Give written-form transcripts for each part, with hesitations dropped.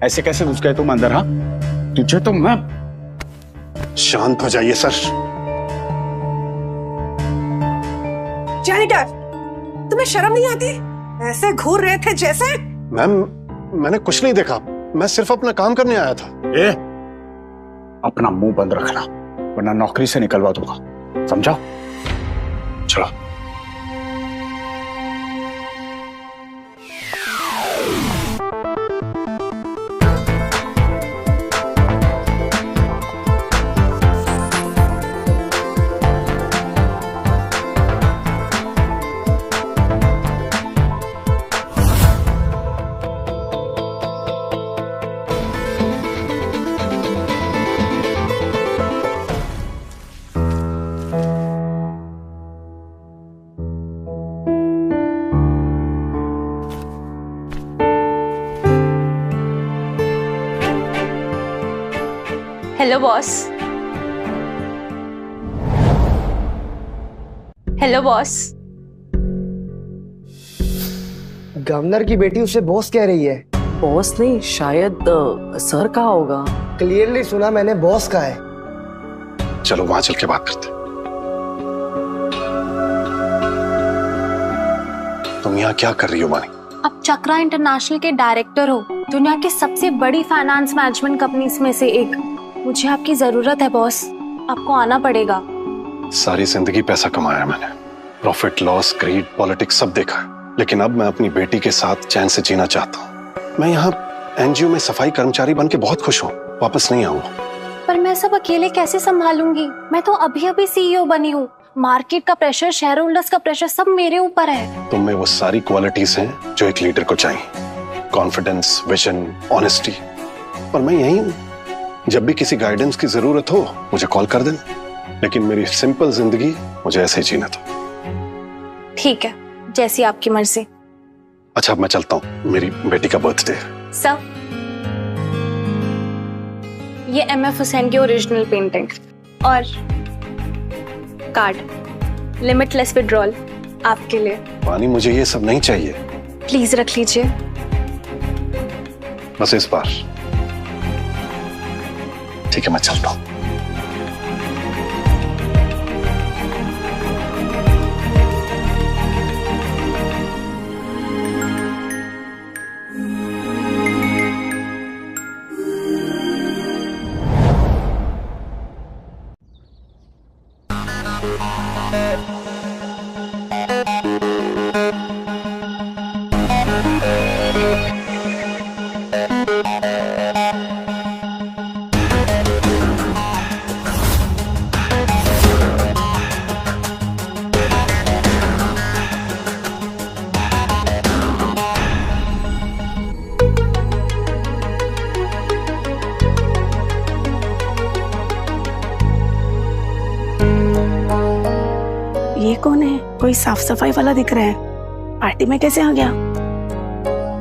ऐसे कैसे घुस गए तुम अंदर? हाँ, तुझे तो मैं। शांत हो जाइए सर। जैनिटर, तुम्हें शर्म नहीं आती? ऐसे घूर रहे थे जैसे। मैम, मैंने कुछ नहीं देखा, मैं सिर्फ अपना काम करने आया था। ए, अपना मुंह बंद रखना वरना नौकरी से निकलवा दूंगा, समझा? चलो। Hello boss. Hello boss. Governor की बेटी उसे बॉस कह रही है। बॉस नहीं, शायद सर कहा होगा। क्लियरली सुना मैंने, बॉस का है। चलो वहां चल के बात करते। तुम यहाँ क्या कर रही हो वानी? आप चक्रा इंटरनेशनल के डायरेक्टर हो, दुनिया की सबसे बड़ी फाइनेंस मैनेजमेंट कंपनीज में से एक। मुझे आपकी जरूरत है बॉस, आपको आना पड़ेगा। सारी जिंदगी पैसा कमाया मैंने, प्रॉफिट लॉस ग्रीड पॉलिटिक्स सब देखा है, लेकिन अब मैं अपनी बेटी के साथ चैन से जीना चाहता हूँ। मैं यहाँ एनजीओ में सफाई कर्मचारी बन के बहुत खुश हूँ, वापस नहीं आऊंगा। पर मैं सब अकेले कैसे संभालूंगी? मैं तो अभी अभी सीईओ बनी हूँ। मार्केट का प्रेशर, शेयर होल्डर्स का प्रेशर सब मेरे ऊपर है। तुम में वो सारी क्वालिटीज हैं जो एक लीडर को चाहिए, कॉन्फिडेंस, विजन, ऑनेस्टी। और मैं यही हूँ, जब भी किसी गाइडेंस की जरूरत हो मुझे कॉल कर देना। लेकिन मेरी सिंपल जिंदगी मुझे ऐसे ही जीना था। ठीक है, जैसी आपकी मर्जी। अच्छा अब मैं चलता हूँ, मेरी बेटी का बर्थडे है। सर, ये MF हुसैन की ओरिजिनल पेंटिंग और कार्ड, लिमिटलेस विड्रॉल आपके लिए। वानी मुझे ये सब नहीं चाहिए। प्लीज रख लीजिए। बस इस बार। ठीक है, मैं चलता हूँ। ये कौन है? कोई साफ सफाई वाला दिख रहा है। पार्टी में कैसे आ गया?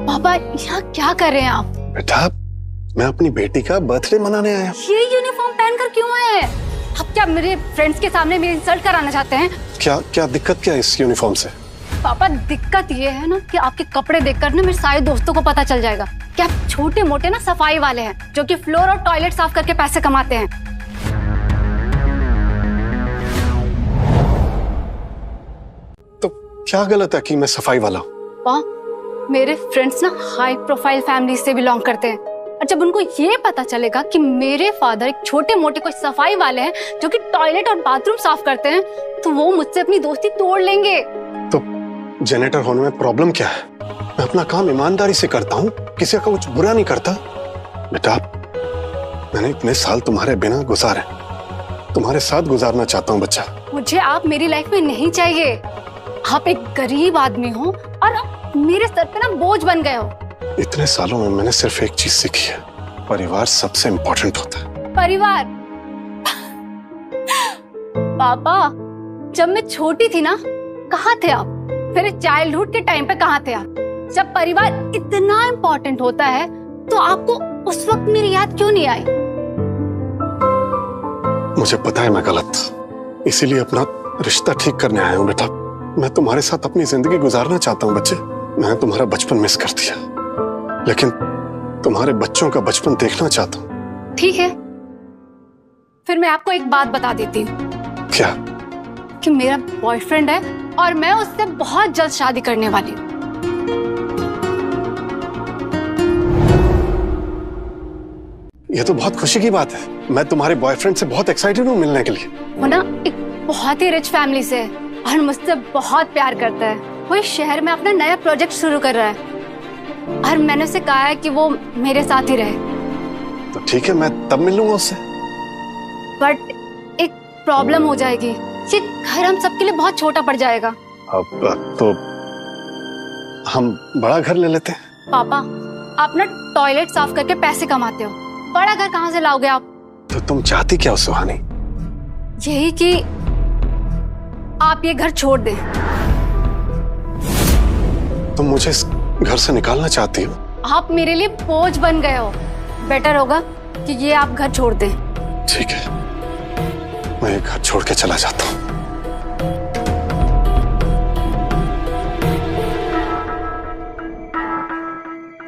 पापा, यहाँ क्या कर रहे हैं आप? बेटा, मैं अपनी बेटी का बर्थडे मनाने आया। ये यूनिफॉर्म पहनकर क्यों आए हैं? आप क्या मेरे फ्रेंड्स के सामने मेरी इंसल्ट कराना चाहते हैं? क्या दिक्कत क्या है इस यूनिफॉर्म से? पापा, दिक्कत ये है ना कि आपके कपड़े देखकर ना मेरे सारे दोस्तों को पता चल जाएगा कि आप छोटे मोटे ना सफाई वाले हैं जो कि फ्लोर और टॉयलेट साफ करके पैसे कमाते हैं। तो क्या गलत है कि मैं सफाई वाला हूँ? मेरे फ्रेंड्स ना हाई प्रोफाइल फैमिली से बिलोंग करते हैं, और जब उनको ये पता चलेगा कि मेरे फादर एक छोटे मोटे कोई सफाई वाले हैं जो कि टॉयलेट और बाथरूम साफ करते हैं, तो वो मुझसे अपनी दोस्ती तोड़ लेंगे। तो जेनेटर होने में प्रॉब्लम क्या है? मैं अपना काम ईमानदारी से करता हूँ, किसी का कुछ बुरा नहीं करता। बेटा, मैंने इतने साल तुम्हारे बिना गुजारे, तुम्हारे साथ गुजारना चाहता हूँ बच्चा। मुझे आप मेरी लाइफ में नहीं चाहिए। आप एक गरीब आदमी हो और आप मेरे सर पे ना बोझ बन गए हो। इतने सालों में मैंने सिर्फ एक चीज सीखी है, परिवार सबसे इम्पोर्टेंट होता है। परिवार? पापा, जब मैं छोटी थी ना, कहाँ थे आप? मेरे चाइल्डहुड के टाइम पे कहाँ थे आप? जब परिवार इतना इम्पोर्टेंट होता है तो आपको उस वक्त मेरी याद क्यों नहीं आई? मुझे पता है मैं गलत था, इसीलिए अपना रिश्ता ठीक करने आया हूँ। बेटा, मैं तुम्हारे साथ अपनी जिंदगी गुजारना चाहता हूँ बच्चे। मैंने तुम्हारा बचपन मिस कर दिया, लेकिन तुम्हारे बच्चों का बचपन देखना चाहता हूँ। ठीक है, फिर मैं आपको एक बात बता देती हूँ क्या? कि मेरा बॉयफ्रेंड है और मैं उससे बहुत जल्द शादी करने वाली हूँ। ये तो बहुत खुशी की बात है। मैं तुम्हारे बॉयफ्रेंड से बहुत एक्साइटेड हूँ मिलने के लिए। वो ना एक बहुत ही रिच फैमिली से है और मुझसे बहुत प्यार करता है। वो इस शहर में अपना नया प्रोजेक्ट शुरू कर रहा है और मैंने उसे कहा है कि वो मेरे साथ ही रहे। तो ठीक है, मैं तब मिल लूंगा उससे। बट एक प्रॉब्लम हो जाएगी, ये घर हम सबके लिए बहुत छोटा पड़ जाएगा। अब तो हम बड़ा घर ले लेते हैं। पापा, आप ना टॉयलेट साफ करके पैसे कमाते हो, बड़ा घर कहाँ से लाओगे आप? तो तुम चाहती क्या हो सुहानी? यही कि आप ये घर छोड़ दें। तुम मुझे इस घर से निकालना चाहती हो? आप मेरे लिए बोझ बन गए हो। बेटर होगा कि ये आप घर छोड़ दें। ठीक है, मैं ये घर छोड़ के चला जाता हूँ।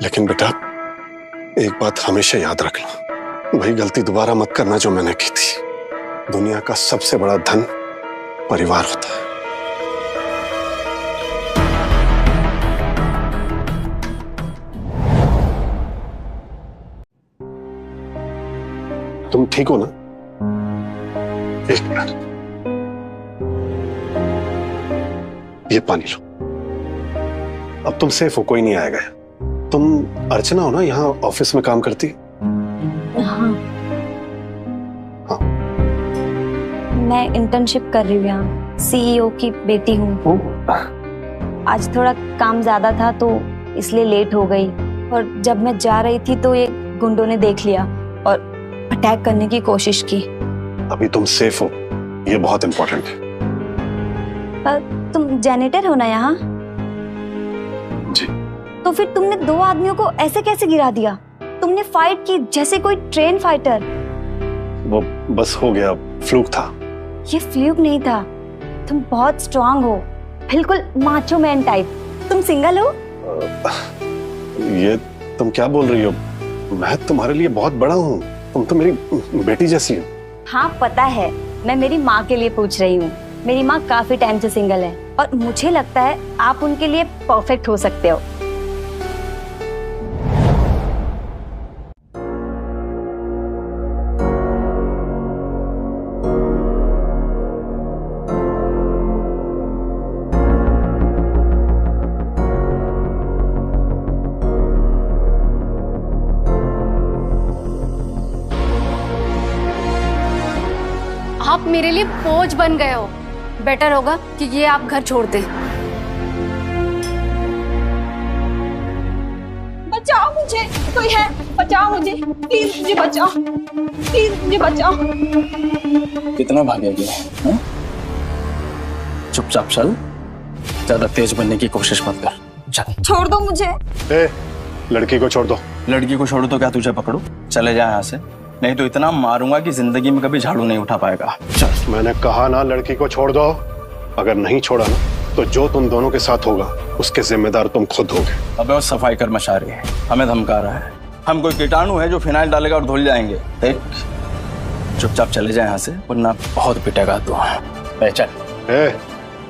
लेकिन बेटा, एक बात हमेशा याद रखना, वही गलती दोबारा मत करना जो मैंने की थी। दुनिया का सबसे बड़ा धन परिवार होता है। तुम ठीक हो ना? एक मिनट, ये पानी लो। अब तुम सेफ हो, कोई नहीं आएगा। तुम अर्चना हो ना, यहाँ ऑफिस में काम करती? हाँ। हाँ। मैं इंटर्नशिप कर रही हूँ यहाँ, सीईओ की बेटी हूँ। आज थोड़ा काम ज्यादा था तो इसलिए लेट हो गई, और जब मैं जा रही थी तो ये गुंडों ने देख लिया और अटैक करने की कोशिश की। अभी तुम सेफ हो, ये बहुत इंपॉर्टेंट है। तुम जैनिटर हो ना यहाँ? जी। तो फिर तुमने 2 आदमियों को ऐसे कैसे गिरा दिया? तुमने फाइट की जैसे कोई ट्रेन फाइटर। वो बस हो गया, फ्लूक था। ये फ्लूक नहीं था, तुम बहुत स्ट्रांग हो, बिल्कुल माचो मैन टाइप। तुम सिंगल हो? ये तुम क्या बोल रही हो? मैं तुम्हारे लिए बहुत बड़ा हूँ, तुम तो मेरी बेटी जैसी हो। हाँ पता है, मैं मेरी माँ के लिए पूछ रही हूँ। मेरी माँ काफी टाइम से सिंगल है और मुझे लगता है आप उनके लिए परफेक्ट हो सकते हो। आप मेरे लिए बोझ बन गए हो। बेटर होगा कि ये आप घर छोड़ दें। बचाओ मुझे, कोई है, बचाओ मुझे, प्लीज मुझे बचाओ, प्लीज मुझे बचाओ। कितना भागेगी? हाँ? चुपचाप चल, ज्यादा तेज बनने की कोशिश मत कर। चल। छोड़ दो मुझे। ए, लड़की को छोड़ दो। लड़की को छोड़ो तो क्या तुझे पकड़ू? चले जा यहाँ से, नहीं तो इतना मारूंगा कि जिंदगी में कभी झाड़ू नहीं उठा पाएगा। चल। मैंने कहा ना, लड़की को छोड़ दो। अगर नहीं छोड़ा ना, तो जो तुम दोनों के साथ होगा उसके जिम्मेदार तुम खुद होगे। अबे वो सफाई कर्मचारी है, हमें धमका रहा है। हम कोई कीटाणु है जो फिनाइल डालेगा और धुल जाएंगे? देख, चुपचाप चले जाए यहाँ से, वरना बहुत पिटेगा तू। चल। ए,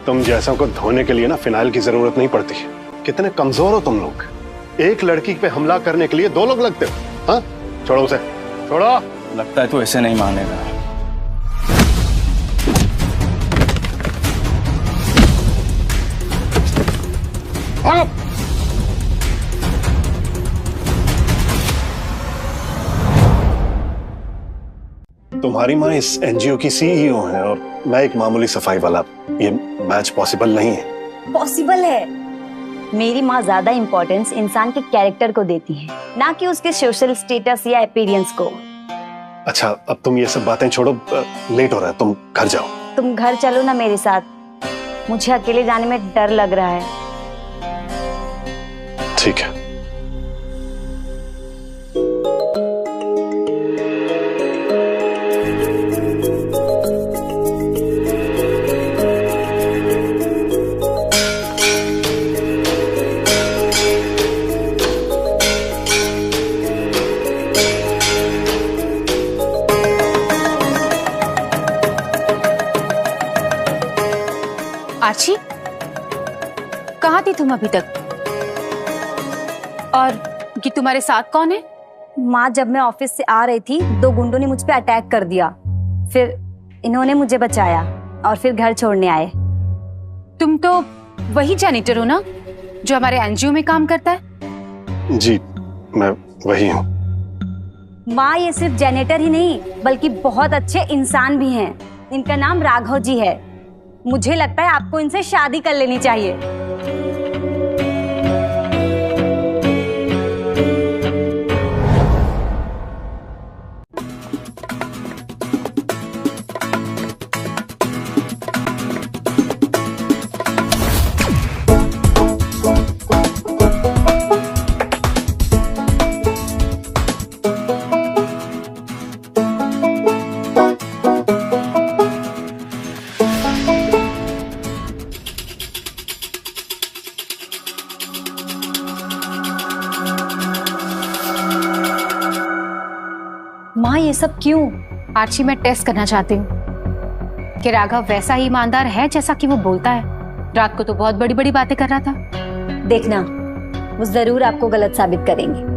तुम जैसा को धोने के लिए ना फिनाइल की जरूरत नहीं पड़ती। कितने कमजोर हो तुम लोग। एक लड़की पे हमला करने के लिए 2 लोग लगते हो। हाँ, छोड़ो उसे, छोड़ो। लगता है तू ऐसे नहीं मानेगा। तुम्हारी माँ इस एनजीओ की सीईओ है और मैं एक मामूली सफाई वाला। ये मैच पॉसिबल नहीं है। पॉसिबल है। मेरी माँ ज्यादा इम्पोर्टेंस इंसान के कैरेक्टर को देती है, ना कि उसके सोशल स्टेटस या अपीयरेंस को। अच्छा, अब तुम ये सब बातें छोड़ो, लेट हो रहा है, तुम घर जाओ। तुम घर चलो ना मेरे साथ, मुझे अकेले जाने में डर लग रहा है। ठीक है। आर्ची, कहाँ थी तुम अभी तक? और ये तुम्हारे साथ कौन है? माँ, जब मैं ऑफिस से आ रही थी 2 गुंडों ने मुझ पे अटैक कर दिया, फिर इन्होंने मुझे बचाया और फिर घर छोड़ने आए। तुम तो वही जैनिटर हो ना जो हमारे एनजीओ में काम करता है? जी, मैं वही हूँ। माँ, ये सिर्फ जैनिटर ही नहीं बल्कि बहुत अच्छे इंसान भी हैं। इनका नाम राघव जी है। मुझे लगता है आपको इनसे शादी कर लेनी चाहिए। माँ, ये सब क्यों? आर्ची, मैं टेस्ट करना चाहती हूँ कि राघव वैसा ही ईमानदार है जैसा कि वो बोलता है। रात को तो बहुत बड़ी बड़ी बातें कर रहा था। देखना, वो जरूर आपको गलत साबित करेंगे।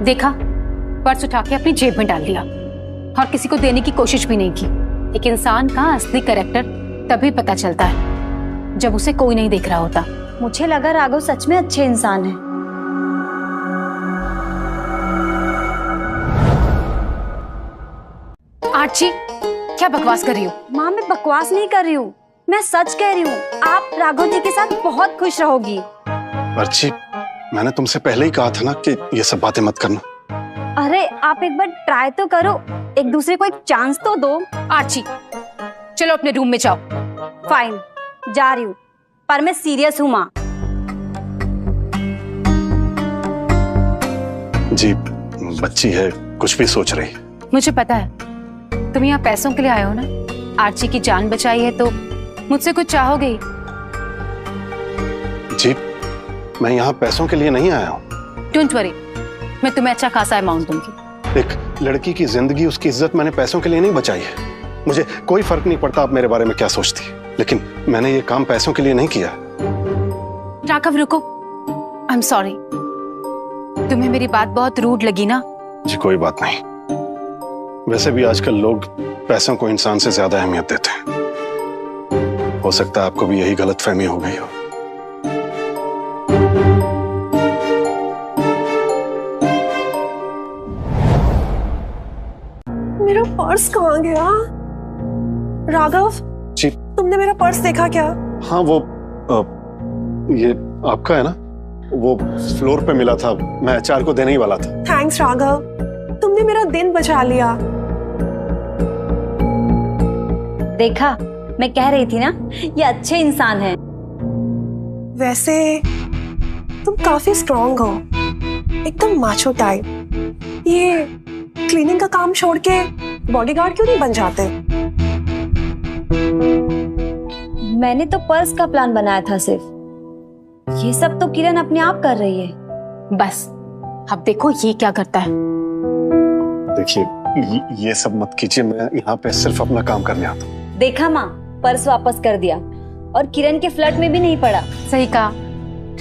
देखा, पर्स उठा के अपनी जेब में डाल दिया और किसी को देने की कोशिश भी नहीं की। एक इंसान का असली कैरेक्टर तभी पता चलता है जब उसे कोई नहीं देख रहा होता। मुझे लगा राघव सच में अच्छे इंसान हैं। आर्ची, क्या बकवास कर रही हो? माँ, मैं बकवास नहीं कर रही हूँ, मैं सच कह रही हूँ। आप राघव जी के साथ बहुत खुश रहोगी। अर्ची, मैंने तुमसे पहले ही कहा था ना कि ये सब बातें मत करना। अरे आप एक बार ट्राई तो करो, एक दूसरे को एक चांस तो दो। आर्ची, चलो अपने रूम में जाओ। फाइन, जा रही हूँ, पर मैं सीरियस हूँ माँ। जी, बच्ची है, कुछ भी सोच रही। मुझे पता है तुम यहाँ पैसों के लिए आए हो ना। आर्ची की जान बचाई है तो मुझसे कुछ चाहोगे ही। जी, मैं यहाँ पैसों के लिए नहीं आया हूँ। डोंट वरी, मैं तुम्हें अच्छा खासा अमाउंट दूंगी। एक लड़की की जिंदगी, उसकी इज्जत मैंने पैसों के लिए नहीं बचाई है। मुझे कोई फर्क नहीं पड़ता आप मेरे बारे में क्या सोचती है, लेकिन मैंने ये काम पैसों के लिए नहीं किया। राघव, रुको। आई एम सॉरी, तुम्हें मेरी बात बहुत रूड लगी ना? जी, कोई बात नहीं। वैसे भी आजकल लोग पैसों को इंसान से ज्यादा अहमियत देते हैं। हो सकता है आपको भी यही गलतफहमी हो गई हो। मेरा पर्स कहाँ गया? राघव जी, तुमने मेरा पर्स देखा क्या? हाँ, वो ये आपका है ना? वो फ्लोर पे मिला था, मैं एचआर को देने ही वाला था। थैंक्स राघव, तुमने मेरा दिन बचा लिया। देखा, मैं कह रही थी ना, ये अच्छे इंसान हैं। वैसे तुम काफी स्ट्रांग हो, एकदम माचो टाइप। ये क्लीनिंग का काम छोड़ के बॉडीगार्ड क्यों नहीं बन जाते? मैंने तो पर्स का प्लान बनाया था सिर्फ। ये सब तो किरण अपने आप कर रही है। बस अब देखो ये क्या करता है। देखिए, ये सब मत कीजिए, मैं यहाँ पे सिर्फ अपना काम करने आता हूँ। देखा माँ, पर्स वापस कर दिया और किरण के फ्लर्ट में भी नहीं पड़ा। सही कहा,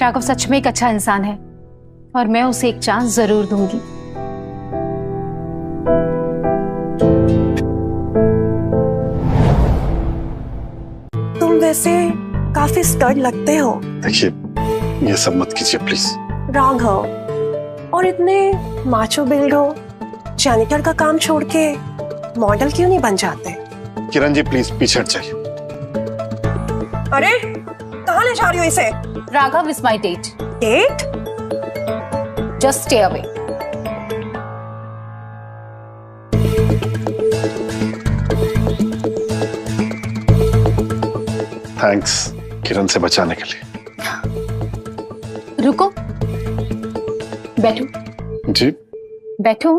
राघव सच में एक अच्छा इंसान है और मैं उसे एक चांस जरूर दूंगी। तुम वैसे काफी स्टड लगते हो। देखिए, ये सब मत कीजिए प्लीज। राघव, और इतने माचो बिल्ड हो, जैनिटर का काम छोड़ के मॉडल क्यों नहीं बन जाते? किरण जी प्लीज पीछे हट जाइए। अरे कहाँ ले जा रही हो इसे? Raghav is my date. Date? Just stay away. Thanks Kiran से बचाने के लिए। रुको, बैठो। जी, बैठो।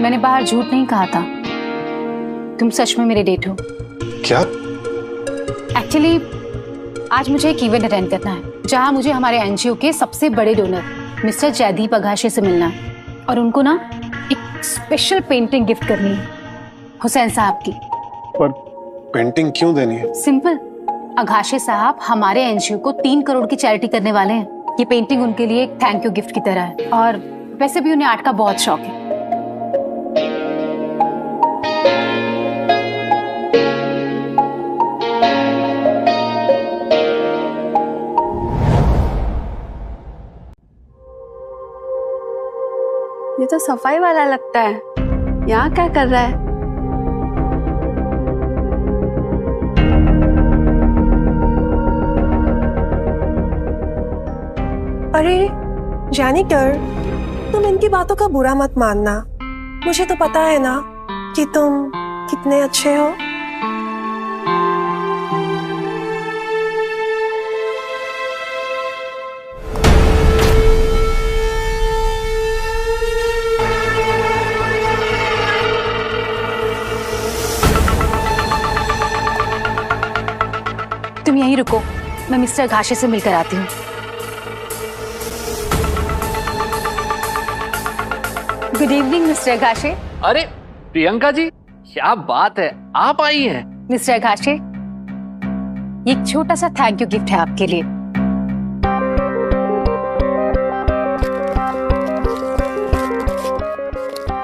मैंने बाहर झूठ नहीं कहा था। तुम सच में मेरे डेट हो। क्या? एक्चुअली आज मुझे एक इवेंट अटेंड करना है जहां मुझे हमारे एनजीओ के सबसे बड़े डोनर मिस्टर जयदीप अघाशे से मिलना है और उनको ना एक स्पेशल पेंटिंग गिफ्ट करनी है हुसैन साहब की। पर पेंटिंग क्यों देनी है? सिंपल, अघाशे साहब हमारे एनजीओ को 3 करोड़ की चैरिटी करने वाले हैं। ये पेंटिंग उनके लिए एक थैंक यू गिफ्ट की तरह है और वैसे भी उन्हें आर्ट का बहुत शौक है। ये तो सफाई वाला लगता है, यहाँ क्या कर रहा है? अरे जैनिटर, तुम इनकी बातों का बुरा मत मानना। मुझे तो पता है ना कि तुम कितने अच्छे हो। तुम यहीं रुको, मैं मिस्टर अघाशे से मिलकर आती हूँ। Good evening mister Aghashe. अरे प्रियंका जी, क्या बात है, आप आई हैं। मिस्टर अघाशे, ये एक छोटा सा थैंक यू गिफ्ट है आपके लिए।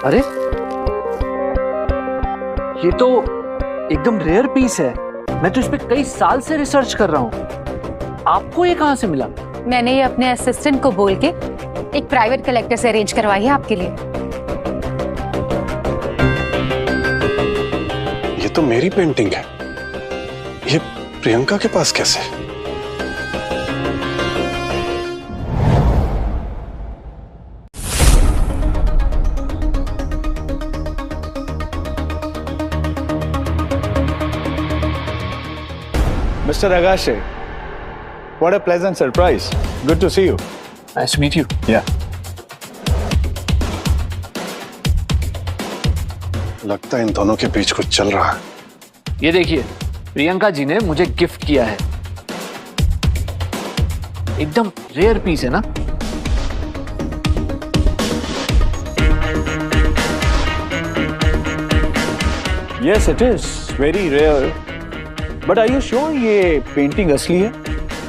अरे ये तो एकदम रेयर पीस है। मैं तो इस पे कई साल से रिसर्च कर रहा हूँ। आपको ये कहाँ से मिला? मैंने ये अपने असिस्टेंट को बोल के एक प्राइवेट कलेक्टर से अरेंज करवाई है आपके लिए। ये तो मेरी पेंटिंग है, ये प्रियंका के पास कैसे? Mr. Agashe, what a pleasant surprise. Good to see you. Nice to meet you. Yeah. लगता है इन दोनों के बीच कुछ चल रहा है। ये देखिए, प्रियंका जी ने मुझे गिफ्ट किया है। एकदम रेयर पीस है ना? Yes, it is very rare. But are you sure ये पेंटिंग असली है?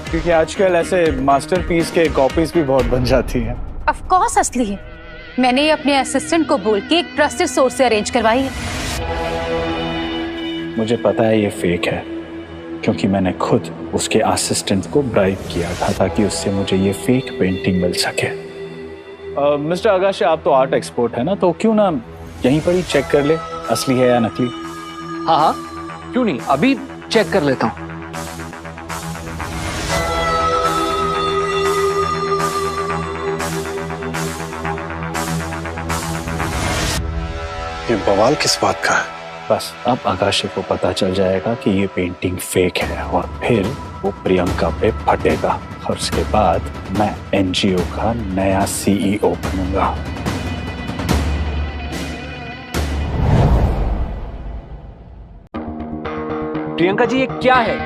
क्योंकि आजकल ऐसे मास्टरपीस के कॉपीज भी बहुत बन जाती हैं। ऑफ कोर्स असली है। मैंने ये अपने असिस्टेंट को बोल के एक ट्रस्टेड सोर्स से अरेंज करवाई है। मुझे पता है ये फेक है, क्योंकि मैंने खुद उसके असिस्टेंट को ब्राइब किया था ताकि उससे मुझे ये फेक पेंटिंग मिल सके। मिस्टर अगाशे, आप तो आर्ट एक्सपर्ट है ना, तो क्यों ना यहीं पर ही चेक कर ले असली है या नकली। हाँ हाँ, क्यों नहीं, अभी चेक कर लेता हूँ। ये बवाल किस बात का है? बस अब आकाशी को पता चल जाएगा कि ये पेंटिंग फेक है और फिर वो प्रियंका पे फटेगा और उसके बाद मैं एनजीओ का नया सीईओ बनूंगा। प्रियंका जी, ये क्या है?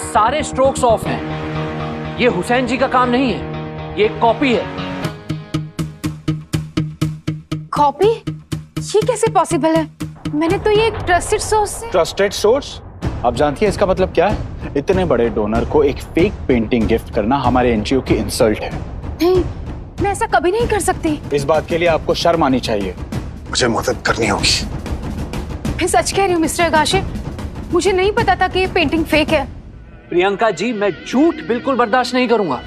सारे स्ट्रोक्स ऑफ हैं। ये हुसैन जी का काम नहीं है, ये एक कॉपी है। कॉपी? ये कैसे पॉसिबल है? मैंने तो ये ट्रस्टेड सोर्स से। Trusted source? आप जानती है इसका मतलब क्या है? इतने बड़े डोनर को एक फेक पेंटिंग गिफ्ट करना हमारे एनजीओ की इंसल्ट है। नहीं, मैं ऐसा कभी नहीं कर सकती। इस बात के लिए आपको शर्म आनी चाहिए। मुझे मदद करनी होगी। मैं सच कह रही हूँ मिस्टर अगाशे, मुझे नहीं पता था कि ये पेंटिंग फेक है। प्रियंका जी, मैं झूठ बिल्कुल बर्दाश्त नहीं करूंगा।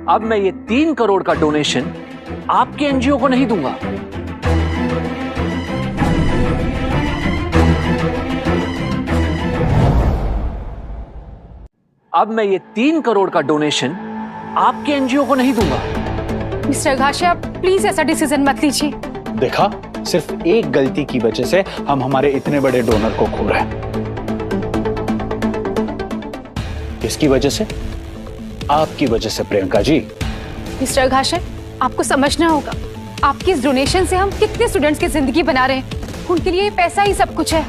अब मैं ये 3 करोड़ का डोनेशन आपके एनजीओ को नहीं दूंगा। अब मैं ये 3 करोड़ का डोनेशन आपके एनजीओ को नहीं दूंगा। मिस्टर अगाशे, आप प्लीज ऐसा डिसीजन मत लीजिए। देखा, सिर्फ एक गलती की वजह से हम हमारे इतने बड़े डोनर को खो रहे हैं। किसकी वजह से? आपकी वजह से प्रियंका जी। मिस्टर अगाशे, आपको समझना होगा, आपकी इस डोनेशन से हम कितने स्टूडेंट्स की जिंदगी बना रहे हैं। उनके लिए ये पैसा ही सब कुछ है।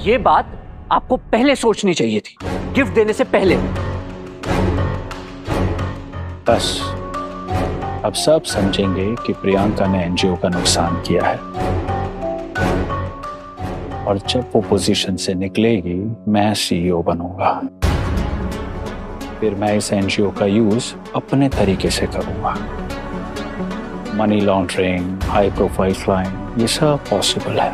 ये बात आपको पहले सोचनी चाहिए थी, गिफ्ट देने से पहले। बस अब सब समझेंगे कि प्रियंका ने एनजीओ का नुकसान किया है, और जब वो पोजीशन से निकलेगी मैं सीईओ बनूंगा। फिर मैं इस एनजीओ का यूज अपने तरीके से करूंगा। Money laundering, high profile crime, ये सब पॉसिबल है।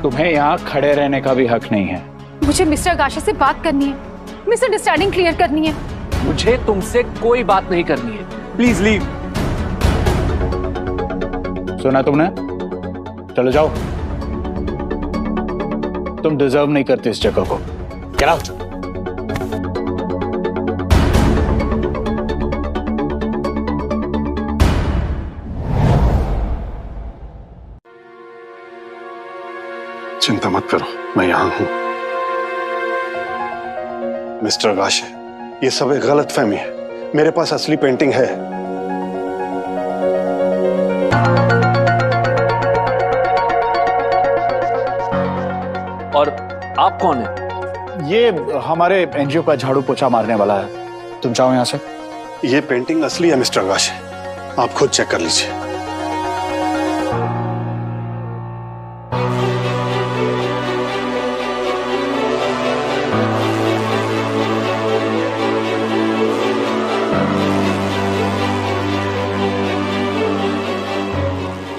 तुम्हें यहाँ खड़े रहने का भी हक नहीं है। मुझे मिस्टर अगाशे से बात करनी है, मिसअंडरस्टैंडिंग क्लियर करनी है। मुझे तुमसे कोई बात नहीं करनी है, प्लीज लीव। सुना तुमने? चलो जाओ, तुम डिजर्व नहीं करते इस जगह को। Get out. चिंता मत करो, मैं यहां हूं। मिस्टर अगाशे, ये सब एक गलतफहमी है। मेरे पास असली पेंटिंग है। और आप कौन है? ये हमारे एनजीओ का झाड़ू पोछा मारने वाला है। तुम जाओ यहां से। ये पेंटिंग असली है मिस्टर अगाशे, आप खुद चेक कर लीजिए।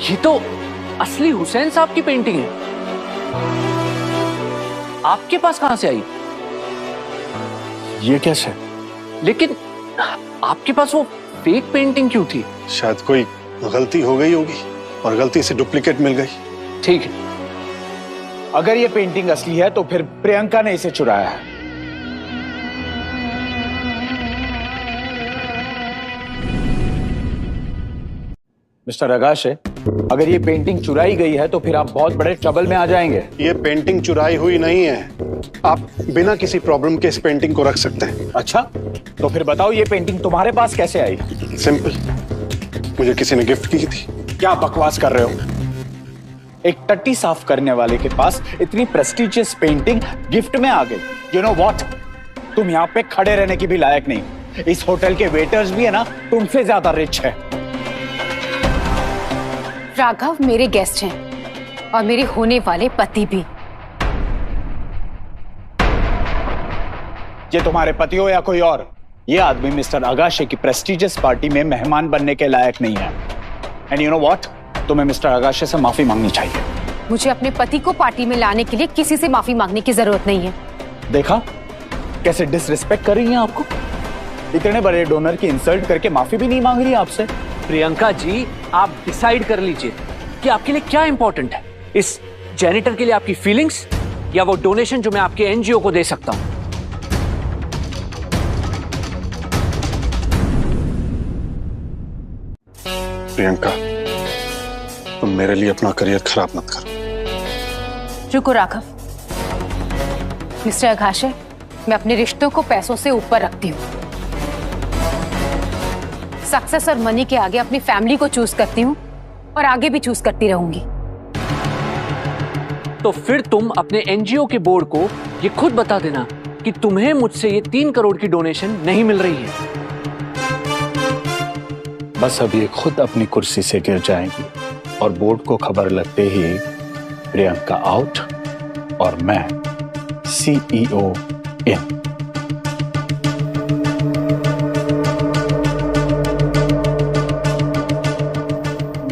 ये तो असली हुसैन साहब की पेंटिंग है। आपके पास कहां से आई? ये कैसे? लेकिन आपके पास वो फेक पेंटिंग क्यों थी? शायद कोई गलती हो गई होगी और गलती से डुप्लीकेट मिल गई। ठीक है, अगर ये पेंटिंग असली है तो फिर प्रियंका ने इसे चुराया है। मिस्टर अगाशे, अगर ये पेंटिंग चुराई गई है तो फिर आप बहुत बड़े ट्रबल में आ जाएंगे। ये पेंटिंग चुराई हुई नहीं है। आप बिना किसी प्रॉब्लम के इस पेंटिंग को रख सकते हैं। अच्छा, तो फिर बताओ ये पेंटिंग तुम्हारे पास कैसे आई? सिंपल, मुझे किसी ने गिफ्ट की थी। क्या बकवास कर रहे हो? एक टट्टी साफ करने वाले के पास इतनी प्रेस्टिजियस पेंटिंग गिफ्ट में आ गई। यू नो व्हाट, तुम यहाँ पे खड़े रहने की भी लायक नहीं। इस होटल के वेटर्स भी है ना, तुमसे ज्यादा रिच है। राघव मेरे गेस्ट हैं और मेरे होने वाले पति भी। ये तुम्हारे पति हो या कोई और, ये आदमी मिस्टर अगाशे की प्रेस्टिजियस पार्टी में मेहमान बनने के लायक नहीं है। एंड यू नो व्हाट, तुम्हें मिस्टर अगाशे से माफी मांगनी चाहिए। मुझे अपने पति को पार्टी में लाने के लिए किसी से माफी मांगने की जरूरत नहीं है। देखा कैसे डिसरिस्पेक्ट कर रही हैं आपको? इतने बड़े डोनर की इंसल्ट करके माफी भी नहीं मांग रही आपसे। प्रियंका जी, आप डिसाइड कर लीजिए कि आपके लिए क्या इंपॉर्टेंट है, इस जेनिटर के लिए आपकी फीलिंग्स या वो डोनेशन जो मैं आपके एनजीओ को दे सकता हूं। प्रियंका, तुम मेरे लिए अपना करियर खराब मत करो। रुको राघव। मिस्टर अगाशे, मैं अपने रिश्तों को पैसों से ऊपर रखती हूँ। सक्सेस और मनी के आगे अपनी फैमिली को चूज करती हूँ और आगे भी चूज करती रहूंगी। तो फिर तुम अपने एनजीओ के बोर्ड को ये खुद बता देना कि तुम्हें मुझसे ये 3 करोड़ की डोनेशन नहीं मिल रही है। बस अब ये खुद अपनी कुर्सी से गिर जाएंगी और बोर्ड को खबर लगते ही प्रियंका आउट और मैं सीईओ इन।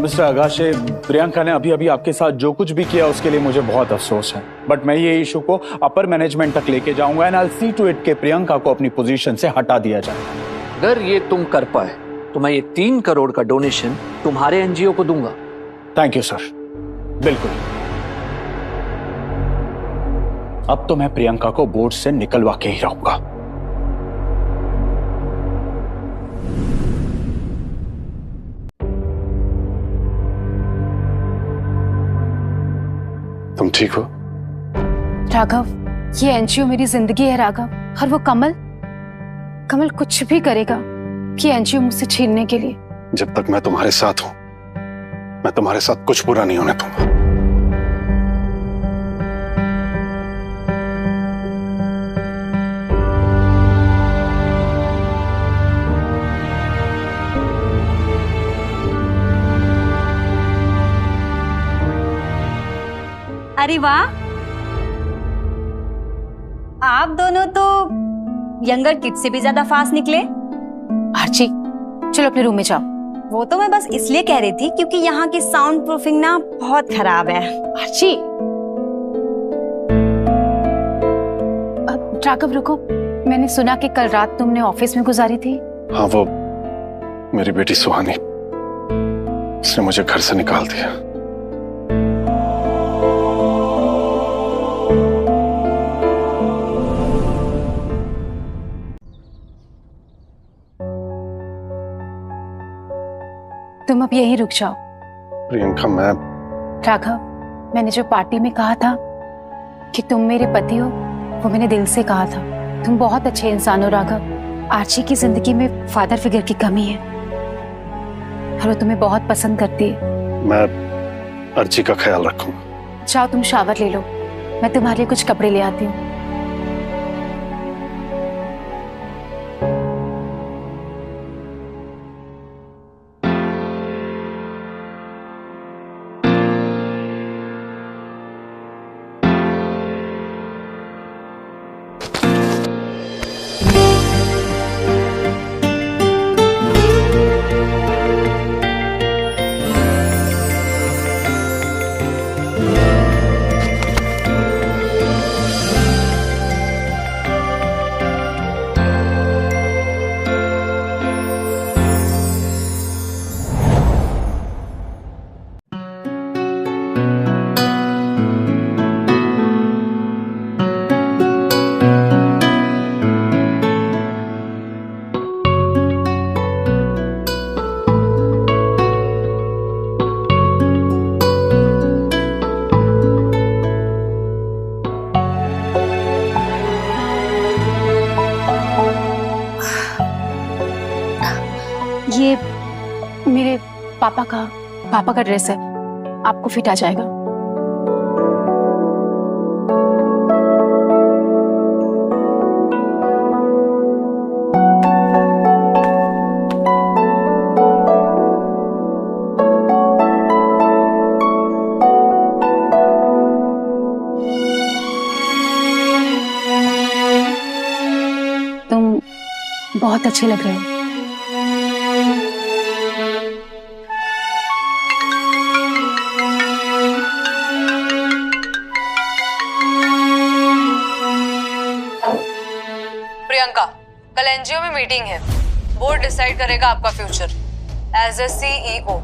मिस्टर अगाशे, प्रियंका ने अभी अभी आपके साथ जो कुछ भी किया उसके लिए मुझे बहुत अफसोस है, बट मैं ये इशू को अपर मैनेजमेंट तक लेके जाऊंगा and I will see to it कि प्रियंका को अपनी पोजीशन से हटा दिया जाए। अगर ये तुम कर पाए तो मैं ये 3 करोड़ का डोनेशन तुम्हारे एनजीओ को दूंगा। थैंक यू सर, बिल्कुल। अब तो मैं प्रियंका को बोर्ड से निकलवा के ही रहूंगा। तुम ठीक हो? राघव, ये एनजीओ मेरी जिंदगी है राघव, और वो कमल कुछ भी करेगा कि एनजीओ मुझसे छीनने के लिए। जब तक मैं तुम्हारे साथ हूं, मैं तुम्हारे साथ कुछ बुरा नहीं होने दूंगा। अरे वाह, आप दोनों तो यंगर किड से भी ज्यादा फास्ट निकले। आर्ची, चलो अपने रूम में जाओ। वो तो मैं बस इसलिए कह रही थी क्योंकि यहाँ की साउंड प्रूफिंग ना बहुत खराब है। आर्ची, राघव रुको, मैंने सुना कि कल रात तुमने ऑफिस में गुजारी थी। हाँ, वो मेरी बेटी सुहानी, उसने मुझे घर से निकाल दिया। तुम अब यहीं रुक जाओ। प्रियंका, मैं राघव, मैंने जो पार्टी में कहा था कि तुम मेरे पति हो, वो मैंने दिल से कहा था। तुम बहुत अच्छे इंसान हो राघव। आर्ची की जिंदगी में फादर फिगर की कमी है और वो तुम्हें बहुत पसंद करती है। मैं अर्ची का ख्याल रखूंगा। जाओ, तुम शावर ले लो, मैं तुम्हारे लिए कुछ कपड़े ले आती हूँ। ये मेरे पापा का ड्रेस है, आपको फिट आ जाएगा। तुम बहुत अच्छे लग रहे हो। प्रियंका, कल एनजीओ में मीटिंग है। बोर्ड डिसाइड करेगा आपका future as a CEO.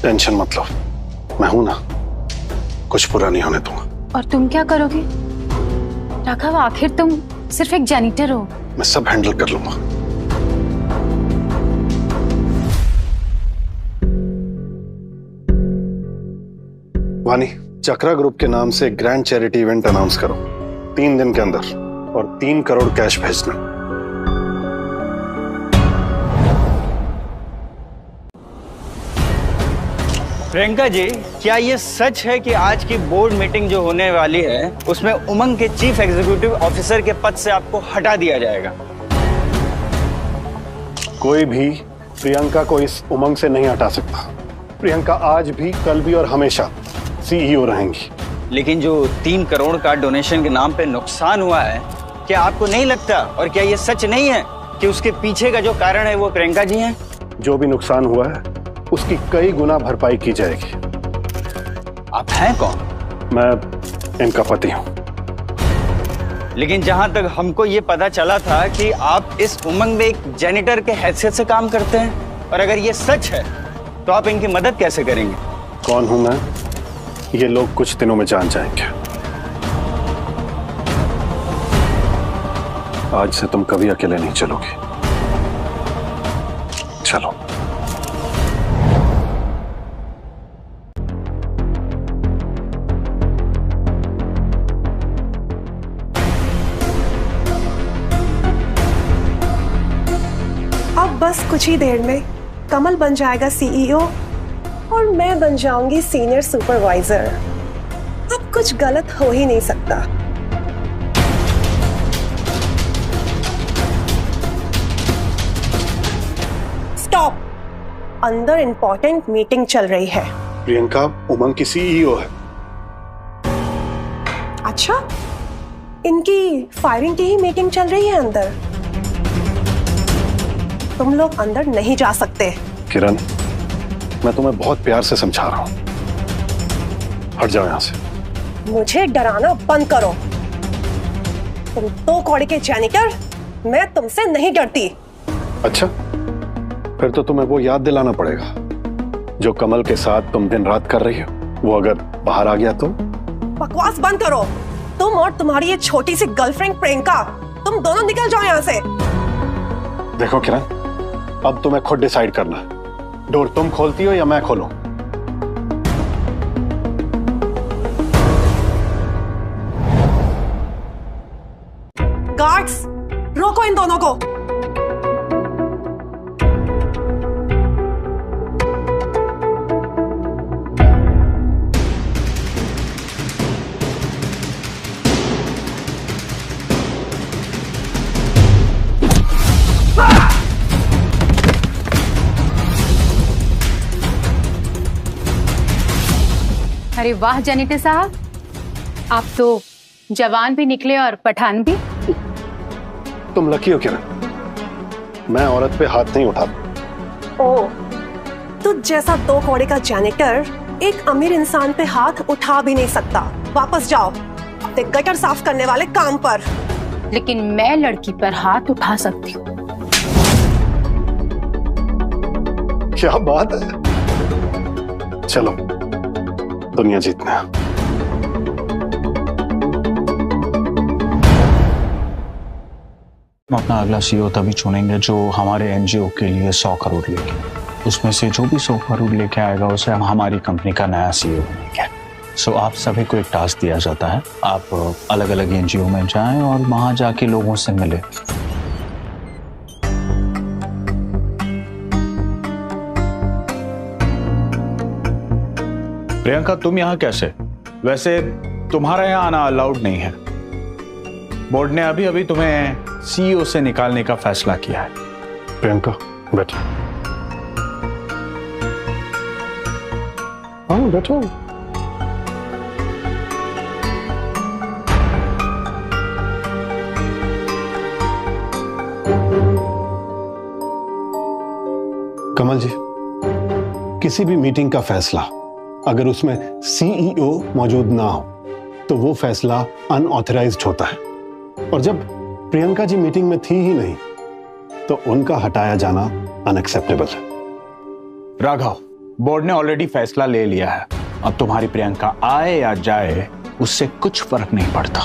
Tension मत लो, मैं हूं ना, कुछ बुरा नहीं होने दूंगा। और तुम क्या करोगे राघव? आखिर तुम सिर्फ एक जैनिटर हो। मैं सब हैंडल कर लूंगा। वानी, चक्रा ग्रुप के नाम से ग्रैंड चैरिटी इवेंट अनाउंस करो 3 दिन के अंदर, और 3 करोड़ कैश भेजना। प्रियंका जी, क्या ये सच है कि आज की बोर्ड मीटिंग जो होने वाली है उसमें उमंग के चीफ एग्जीक्यूटिव ऑफिसर के पद से आपको हटा दिया जाएगा? कोई भी प्रियंका को इस उमंग से नहीं हटा सकता। प्रियंका आज भी, कल भी और हमेशा सीईओ रहेंगी। लेकिन जो 3 करोड़ का डोनेशन के नाम पे नुकसान हुआ है, क्या आपको नहीं लगता, और क्या ये सच नहीं है कि उसके पीछे का जो कारण है वो प्रियंका जी हैं? जो भी नुकसान हुआ है उसकी कई गुना भरपाई की जाएगी। आप हैं कौन? मैं इनका पति हूं। लेकिन जहां तक हमको ये पता चला था कि आप इस उमंग में एक जैनिटर के हैसियत से काम करते हैं, और अगर ये सच है तो आप इनकी मदद कैसे करेंगे? कौन हूं मैं ये लोग कुछ दिनों में जान जाएंगे। आज से तुम कभी अकेले नहीं चलोगे। चलो। अब बस कुछ ही देर में कमल बन जाएगा सीईओ और मैं बन जाऊंगी सीनियर सुपरवाइजर। अब कुछ गलत हो ही नहीं सकता। स्टॉप। अंदर इंपॉर्टेंट मीटिंग चल रही है। प्रियंका उमंग की सीईओ है। अच्छा, इनकी फायरिंग की ही मीटिंग चल रही है अंदर। तुम लोग अंदर नहीं जा सकते। किरण, मैं तुम्हें बहुत प्यार से समझा रहा हूं, हट जाओ यहां से। मुझे डराना बंद करो। तुम दो कौड़े के जैनिटर, मैं तुमसे नहीं डरती। अच्छा, फिर तो तुम्हें वो याद दिलाना पड़ेगा जो कमल के साथ तुम दिन रात कर रही हो। वो अगर बाहर आ गया तो? बकवास बंद करो। तुम और तुम्हारी ये छोटी सी गर्लफ्रेंड प्रियंका, तुम दोनों निकल जाओ यहाँ से। देखो किरण, अब तुम्हें खुद डिसाइड करना है, डोर तुम खोलती हो या मैं खोलूं? गार्ड्स, रोको इन दोनों को। अरे वाह जैनिटर साहब, आप तो जवान भी निकले और पठान भी। तुम लकी हो किरण, मैं औरत पे हाथ नहीं उठाता। ओ, तुझ जैसा दो कौड़े का जैनिटर एक अमीर इंसान पे हाथ उठा भी नहीं सकता। वापस जाओ अपने गटर साफ करने वाले काम पर। लेकिन मैं लड़की पर हाथ उठा सकती हूँ। क्या बात है। चलो, दुनिया जीतना है। हम अपना अगला सीईओ तभी चुनेंगे जो हमारे एनजीओ के लिए 100 करोड़ लेके, उसमें से जो भी 100 करोड़ लेके आएगा उसे हम हमारी कंपनी का नया सीईओ बनेंगे। सो आप सभी को एक टास्क दिया जाता है, आप अलग अलग एनजीओ में जाएं और वहां जाके लोगों से मिले। प्रियंका, तुम यहाँ कैसे? वैसे तुम्हारा यहाँ आना अलाउड नहीं है। बोर्ड ने अभी अभी तुम्हें सीईओ से निकालने का फैसला किया है। प्रियंका बैठो। हाँ बैठो। कमल जी, किसी भी मीटिंग का फैसला अगर उसमें सीईओ मौजूद ना हो तो वो फैसला अनऑथराइज्ड होता है, और जब प्रियंका जी मीटिंग में थी ही नहीं तो उनका हटाया जाना अनएक्सेप्टेबल है। राघव, बोर्ड ने ऑलरेडी फैसला ले लिया है। अब तुम्हारी प्रियंका आए या जाए उससे कुछ फर्क नहीं पड़ता।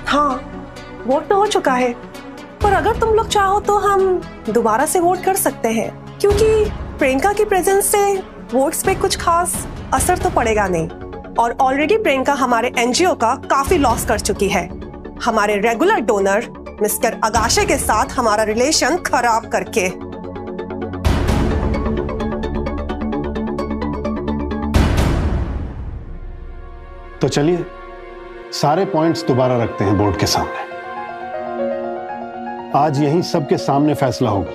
हाँ, वोट तो हो चुका है, पर अगर तुम लोग चाहो तो हम दोबारा से वोट कर सकते हैं, क्योंकि प्रियंका की प्रेजेंस से वोट्स पे कुछ खास असर तो पड़ेगा नहीं, और ऑलरेडी प्रियंका हमारे एनजीओ का काफी लॉस कर चुकी है, हमारे रेगुलर डोनर मिस्टर अगाशे के साथ हमारा रिलेशन खराब करके। तो चलिए सारे पॉइंट्स दोबारा रखते हैं बोर्ड के सामने। आज यहीं सबके सामने फैसला होगा,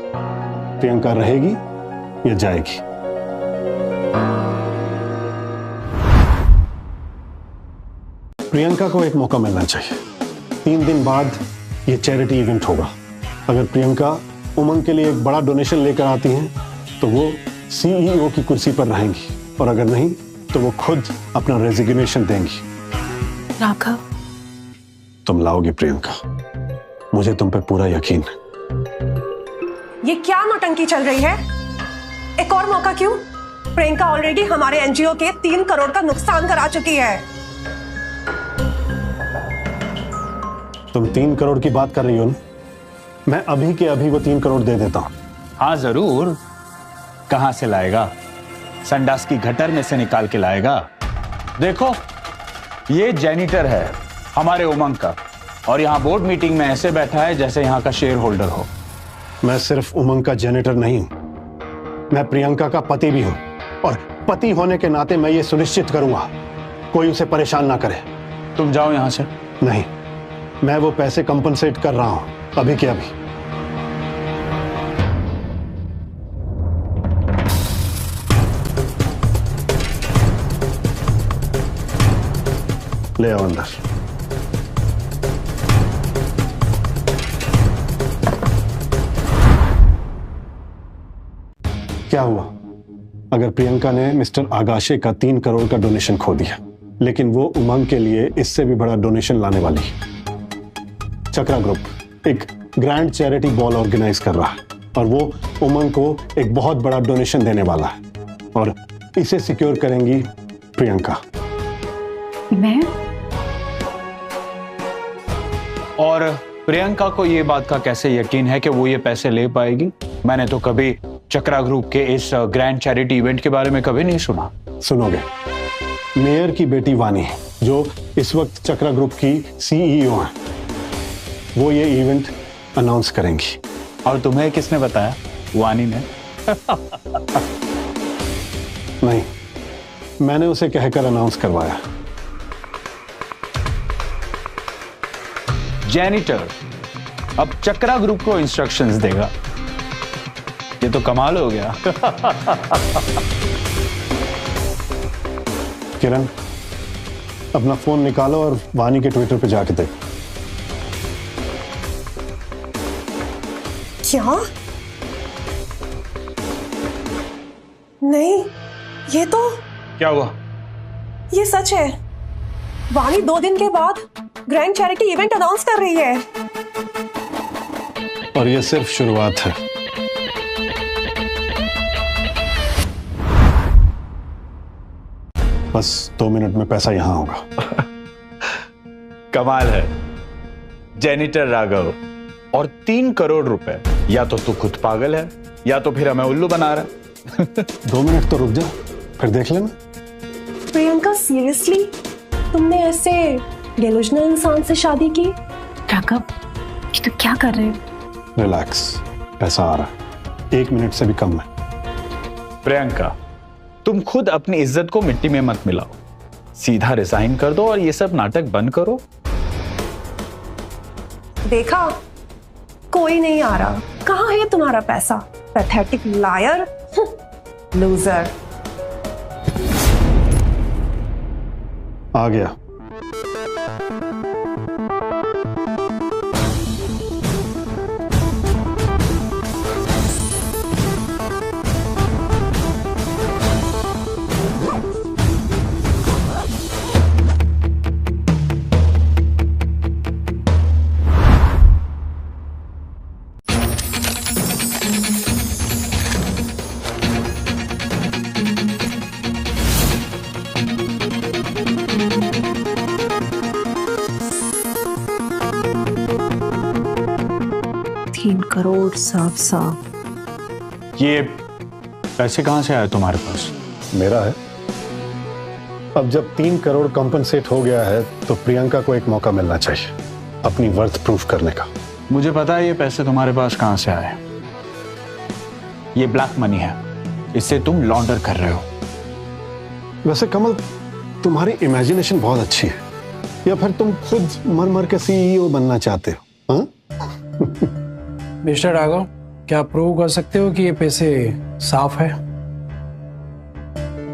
प्रियंका रहेगी या जाएगी। प्रियंका को एक मौका मिलना चाहिए। 3 दिन बाद ये चैरिटी इवेंट होगा। अगर प्रियंका उमंग के लिए एक बड़ा डोनेशन लेकर आती हैं तो वो सीईओ की कुर्सी पर रहेंगी, और अगर नहीं तो वो खुद अपना रेजिग्नेशन देंगी। राघव, तुम लाओगी प्रियंका, मुझे तुम पे पूरा यकीन है। ये क्या नौटंकी चल रही है? एक और मौका क्यों? प्रियंका ऑलरेडी हमारे एनजीओ के 3 करोड़ का नुकसान करा चुकी है। तुम 3 करोड़ की बात कर रही हो ना? मैं अभी के अभी वो 3 करोड़ दे देता हूं। हाँ जरूर। कहां से लाएगा? संडास की गटर में से निकाल के लाएगा। देखो, ये जेनिटर है हमारे उमंग का, और यहाँ बोर्ड मीटिंग में ऐसे बैठा है जैसे यहाँ का शेयर होल्डर हो। मैं सिर्फ उमंग का जेनिटर नहीं हूं, मैं प्रियंका का पति भी हूं, और पति होने के नाते मैं ये सुनिश्चित करूंगा कोई उसे परेशान ना करे। तुम जाओ यहां से। नहीं, मैं वो पैसे कंपनसेट कर रहा हूं अभी के अभी। ले आओ अंदर। क्या हुआ अगर प्रियंका ने मिस्टर आगाशे का 3 करोड़ का डोनेशन खो दिया, लेकिन वो उमंग के लिए इससे भी बड़ा डोनेशन लाने वाली है। चक्रा ग्रुप एक ग्रैंड चैरिटी बॉल ऑर्गेनाइज कर रहा है, और वो उमंग को एक बहुत बड़ा डोनेशन देने वाला है, और इसे सिक्योर करेंगी प्रियंका। मैं? और प्रियंका को ये बात का कैसे यकीन है कि वो ये पैसे ले पाएगी? मैंने तो कभी चक्रा ग्रुप के इस ग्रैंड चैरिटी इवेंट के बारे में कभी नहीं सुना। सुनोगे? मेयर की बेटी वानी, जो इस वक्त चक्रा ग्रुप की सीईओ है, वो ये इवेंट अनाउंस करेंगी। और तुम्हें किसने बताया? वानी ने? नहीं, मैंने उसे कहकर अनाउंस करवाया। जेनिटर अब चक्रा ग्रुप को इंस्ट्रक्शंस देगा। ये तो कमाल हो गया। किरण, अपना फोन निकालो और वानी के ट्विटर पे जाके देखो। क्या? नहीं, ये तो क्या हुआ? ये सच है। वानी 2 दिन के बाद ग्रैंड चैरिटी इवेंट अनाउंस कर रही है। और ये सिर्फ शुरुआत है। बस 2 मिनट में पैसा यहां होगा। कमाल है जेनिटर राघव। और 3 करोड़ रुपए, या तो तू खुद पागल है या तो फिर हमें उल्लू बना रहा है। 2 मिनट तो रुक जा, फिर देख लेना। प्रियंका, सीरियसली तुमने ऐसे डेलुजनल इंसान से शादी की? राघव, ये तो क्या कर रहे हो? रिलैक्स, पैसा आ रहा है, 1 मिनट से भी कम है। प्रियंका, तुम खुद अपनी इज्जत को मिट्टी में मत मिलाओ, सीधा रिजाइन कर दो और ये सब नाटक बंद करो। देखा, कोई नहीं आ रहा। कहाँ है तुम्हारा पैसा? Pathetic lawyer, loser. आ गया। करोड़ साफ। ये पैसे कहां से आए तुम्हारे पास? मेरा है। अब जब 3 करोड़ कंपनसेट हो गया है तो प्रियंका को एक मौका मिलना चाहिए अपनी वर्थ प्रूफ करने का। मुझे पता है ये पैसे तुम्हारे पास कहां से आए। ये ब्लैक मनी है, इससे तुम लॉन्डर कर रहे हो। वैसे कमल, तुम्हारी इमेजिनेशन बहुत अच्छी है, या फिर तुम खुद मर मर के सीईओ बनना चाहते हो? हाँ? मिस्टर राघव, क्या आप प्रूव कर सकते हो कि ये पैसे साफ है?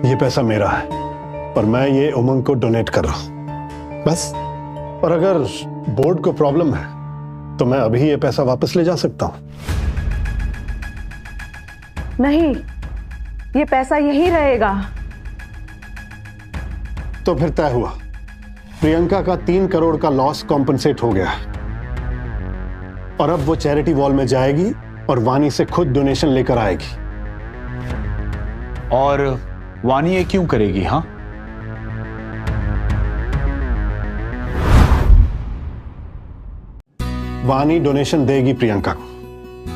ये पैसा मेरा है और मैं ये उमंग को डोनेट कर रहा हूं, बस। और अगर बोर्ड को प्रॉब्लम है तो मैं अभी ये पैसा वापस ले जा सकता हूं। नहीं, ये पैसा यही रहेगा। तो फिर तय हुआ, प्रियंका का 3 करोड़ का लॉस कॉम्पनसेट हो गया है और अब वो चैरिटी वॉल में जाएगी और वानी से खुद डोनेशन लेकर आएगी। और वानी ये क्यों करेगी? हाँ, वानी डोनेशन देगी प्रियंका को,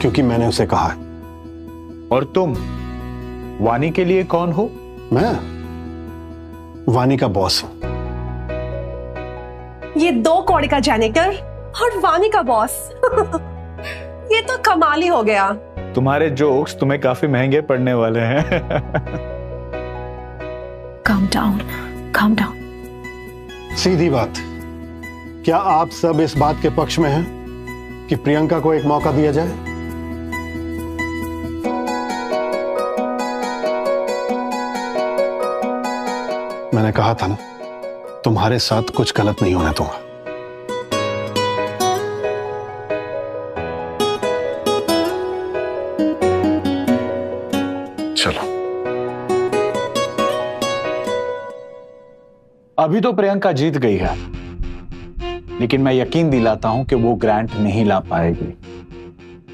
क्योंकि मैंने उसे कहा है। और तुम वानी के लिए कौन हो? मैं वानी का बॉस हूं। ये 2 कौड़ी का जैनिटर और वानी का बॉस। ये तो कमाल ही हो गया। तुम्हारे जोक्स तुम्हें काफी महंगे पड़ने वाले हैं। Calm down. सीधी बात, क्या आप सब इस बात के पक्ष में हैं कि प्रियंका को एक मौका दिया जाए? मैंने कहा था ना, तुम्हारे साथ कुछ गलत नहीं होने दूंगा। चलो। अभी तो प्रियंका जीत गई है, लेकिन मैं यकीन दिलाता हूं कि वो ग्रांट नहीं ला पाएगी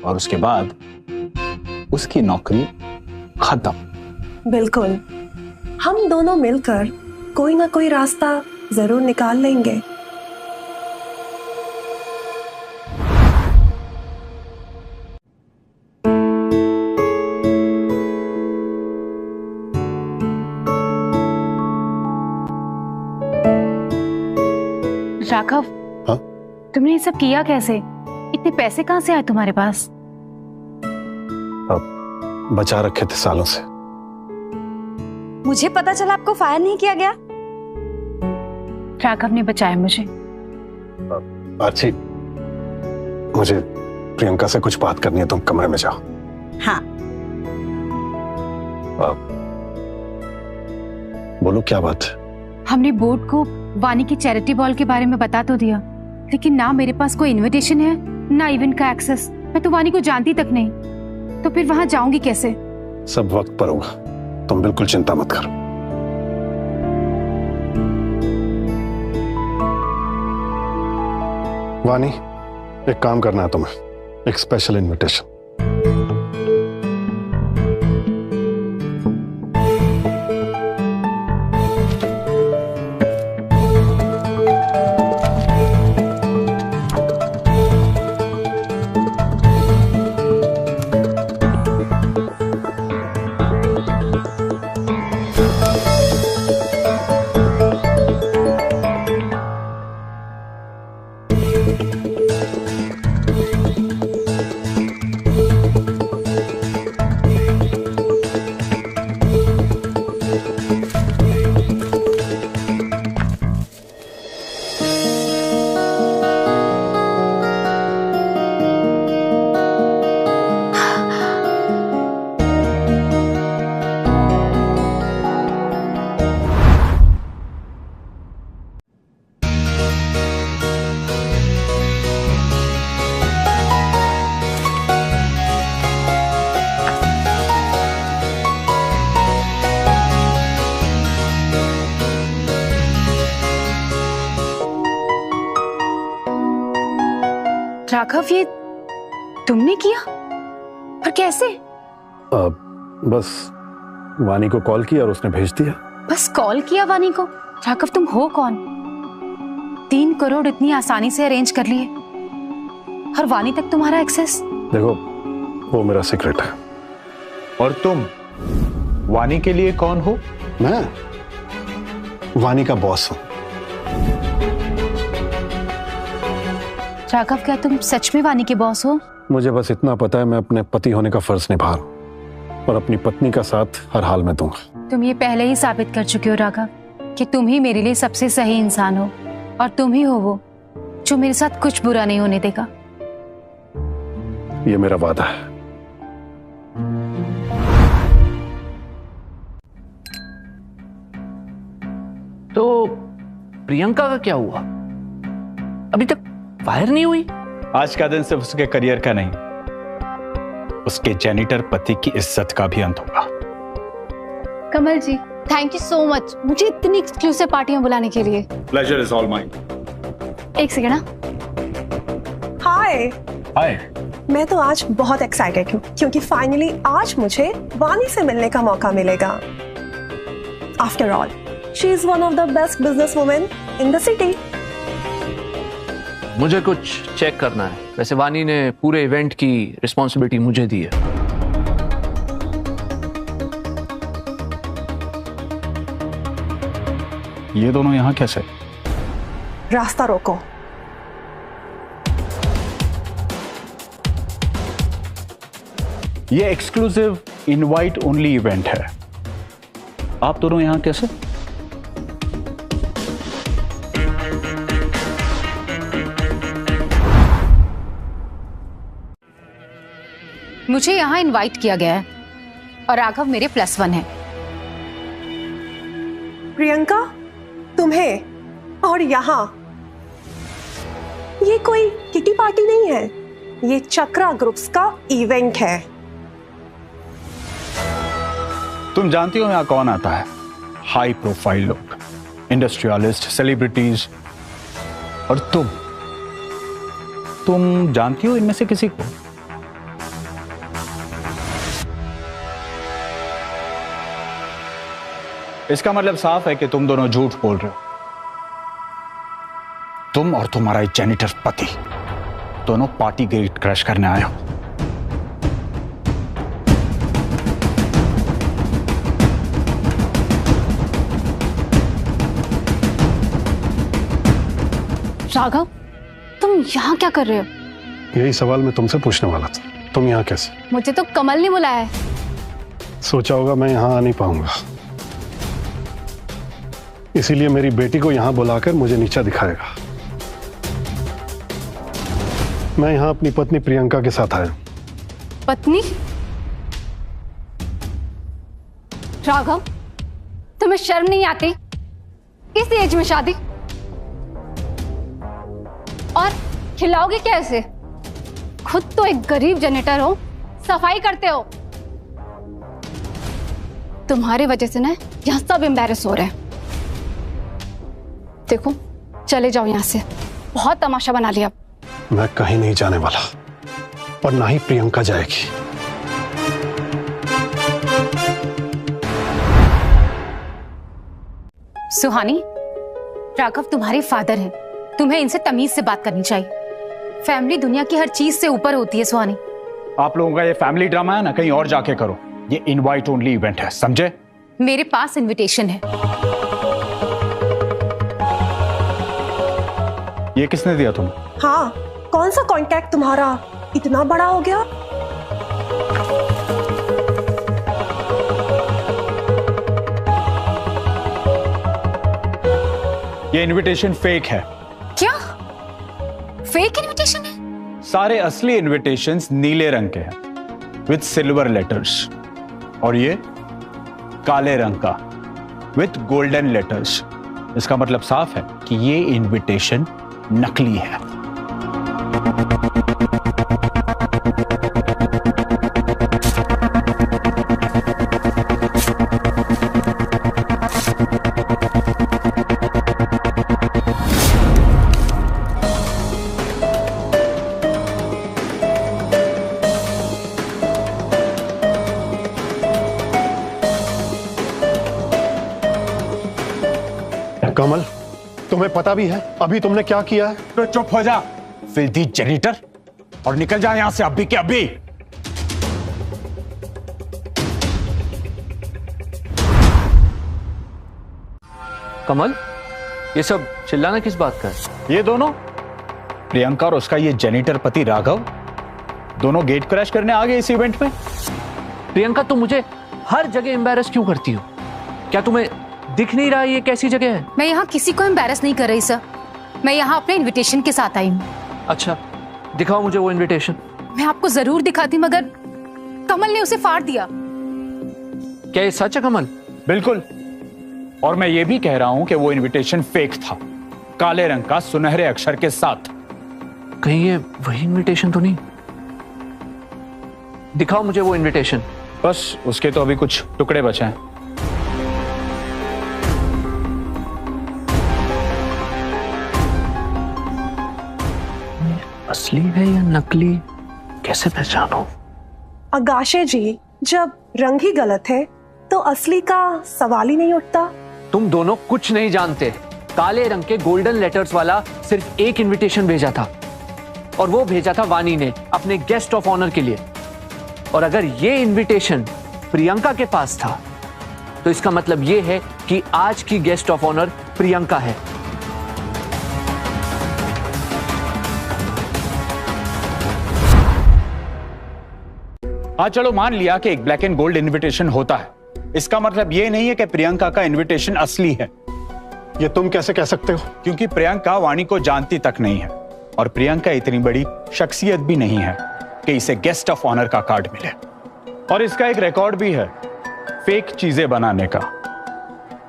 और उसके बाद उसकी नौकरी खत्म। बिल्कुल, हम दोनों मिलकर कोई ना कोई रास्ता जरूर निकाल लेंगे। राघव, हाँ? तुमने ये सब किया कैसे? इतने पैसे कहां से आए तुम्हारे पास? अब बचा रखे थे सालों से। मुझे पता चला आपको फायर नहीं किया गया। राघव ने बचाया मुझे। आरची, मुझे प्रियंका से कुछ बात करनी है, तुम कमरे में जाओ। हाँ। बोलो, क्या बात है? हमने बोर्ड को वानी की चैरिटी बॉल के बारे में बता तो दिया, लेकिन ना मेरे पास कोई इनविटेशन है, ना इवेंट का एक्सेस। मैं तो वानी को जानती तक नहीं, तो फिर वहां जाऊंगी कैसे? सब वक्त पर होगा, तुम बिल्कुल चिंता मत करो। वानी, एक काम करना है तुम्हें, एक स्पेशल इनविटेशन। राघव, ये तुमने किया? और कैसे? बस वानी को कॉल किया और उसने भेज दिया। बस कॉल किया वानी को? राघव, तुम हो कौन? 3 करोड़ इतनी आसानी से अरेंज कर लिए और वानी तक तुम्हारा एक्सेस? देखो, वो मेरा सीक्रेट है। और तुम वानी के लिए कौन हो? मैं वानी का बॉस हूं। राघव, क्या तुम सच में वानी के बॉस हो? मुझे बस इतना पता है, मैं अपने पति होने का फर्ज निभा रहा हूं और अपनी पत्नी का साथ हर हाल में दूंगा। तुम ये पहले ही साबित कर चुके हो राघव कि तुम ही मेरे लिए सबसे सही इंसान हो, और तुम ही हो वो जो मेरे साथ कुछ बुरा नहीं होने देगा। ये मेरा वादा है। तो प्रियंका का क्या हुआ? अभी तक फायर नहीं हुई? आज का दिन सिर्फ उसके करियर का नहीं, उसके जेनिटर पति की इज्जत का भी अंत होगा। कमल जी, थैंक यू सो मच मुझे इतनी एक्सक्लूसिव पार्टी में बुलाने के लिए। Pleasure is all mine. एक सेकंड। हाय। हाय। मैं तो आज बहुत एक्साइटेड हूँ क्योंकि फाइनली आज मुझे वानी से मिलने का मौका मिलेगा। After all she is one of the best business women in the city. मुझे कुछ चेक करना है। वैसे वानी ने पूरे इवेंट की रिस्पॉन्सिबिलिटी मुझे दी है। ये दोनों यहाँ कैसे? रास्ता रोको। ये एक्सक्लूसिव इनवाइट ओनली इवेंट है, आप दोनों यहाँ कैसे? मुझे यहाँ इनवाइट किया गया है और राघव मेरे +1 है। प्रियंका, तुम्हें और यहाँ? ये कोई किटी पार्टी नहीं है, ये चक्रा ग्रुप्स का इवेंट है। तुम जानती हो यहाँ कौन आता है? हाई प्रोफाइल लोग, इंडस्ट्रियलिस्ट, सेलिब्रिटीज। और तुम जानती हो इनमें से किसी को? इसका मतलब साफ है कि तुम दोनों झूठ बोल रहे हो। तुम और तुम्हारा जेनिटर पति दोनों पार्टी गेट क्रैश करने आए हो। राघव, तुम यहाँ क्या कर रहे हो? यही सवाल मैं तुमसे पूछने वाला था, तुम यहाँ कैसे? मुझे तो कमल ने बुलाया है। सोचा होगा मैं यहाँ आ नहीं पाऊंगा, इसीलिए मेरी बेटी को यहाँ बुलाकर मुझे नीचा दिखाएगा। मैं यहाँ अपनी पत्नी प्रियंका के साथ आया। पत्नी? राघव, तुम्हें शर्म नहीं आती? इस एज में शादी? और खिलाओगे कैसे? खुद तो एक गरीब जनेटर हो, सफाई करते हो। तुम्हारी वजह से ना यहाँ सब एम्बैरेस हो रहे हैं। देखो, चले जाओ यहाँ से, बहुत तमाशा बना लिया। मैं कहीं नहीं जाने वाला और ना ही प्रियंका जाएगी। सुहानी, राघव तुम्हारे फादर हैं, तुम्हें इनसे तमीज से बात करनी चाहिए। फैमिली दुनिया की हर चीज से ऊपर होती है सुहानी। आप लोगों का ये फैमिली ड्रामा है ना, कहीं और जाके करो। ये इनवाइट ओनली इवेंट है, समझे? मेरे पास इनविटेशन है। ये किसने दिया तुम्हें? हाँ, कौन सा कांटेक्ट तुम्हारा इतना बड़ा हो गया? ये इनविटेशन फेक है। क्या? फेक इनविटेशन है? सारे असली इनविटेशंस नीले रंग के हैं विद सिल्वर लेटर्स, और ये काले रंग का विद गोल्डन लेटर्स। इसका मतलब साफ है कि ये इनविटेशन नकली है। कमल, तुम्हें पता भी है अभी तुमने क्या किया है? तो चुप हो जा, फिल्दी जेनिटर, और निकल जा यहां से अभी के अभी। कमल, ये सब चिल्लाना किस बात का है? ये दोनों, प्रियंका और उसका ये जेनिटर पति राघव, दोनों गेट क्रैश करने आ गए इस इवेंट में। प्रियंका, तुम मुझे हर जगह एम्बैरेस क्यों करती हो? क्या तुम्हें दिख नहीं रहा ये कैसी जगह है? मैं यहाँ किसी को एम्बैरेस नहीं कर रही सर, मैं यहाँ अपने इनविटेशन के साथ आई हूँ। अच्छा, दिखाओ मुझे वो इनविटेशन। मैं आपको जरूर दिखाती, मगर कमल ने उसे फाड़ दिया। क्या ये सच है कमल? बिल्कुल, और मैं ये भी कह रहा हूं कि वो इनविटेशन फेक था, काले रंग का सुनहरे अक्षर के साथ। कहीं ये वही इनविटेशन तो नहीं? दिखाओ मुझे वो इनविटेशन। बस उसके तो अभी कुछ टुकड़े बचे हैं। असली है या नकली कैसे पहचानूं? अगाशे जी, जब रंग ही गलत है तो असली का सवाल ही नहीं उठता। तुम दोनों कुछ नहीं जानते। काले रंग के गोल्डन लेटर्स वाला सिर्फ एक इनविटेशन भेजा था, और वो भेजा था वानी ने अपने गेस्ट ऑफ ऑनर के लिए। और अगर ये इनविटेशन प्रियंका के पास था तो इसका मतलब ये है कि आज की गेस्ट ऑफ ऑनर प्रियंका है। हाँ चलो, मान लिया कि एक ब्लैक एंड गोल्ड इनविटेशन होता है। इसका मतलब ये नहीं है कि प्रियंका का इनविटेशन असली है। ये तुम कैसे कह सकते हो? क्योंकि प्रियंका वाणी को जानती तक नहीं है, और प्रियंका इतनी बड़ी शख्सियत भी नहीं है कि इसे गेस्ट ऑफ ऑनर का कार्ड मिले। और इसका एक रिकॉर्ड भी है फेक चीजें बनाने का,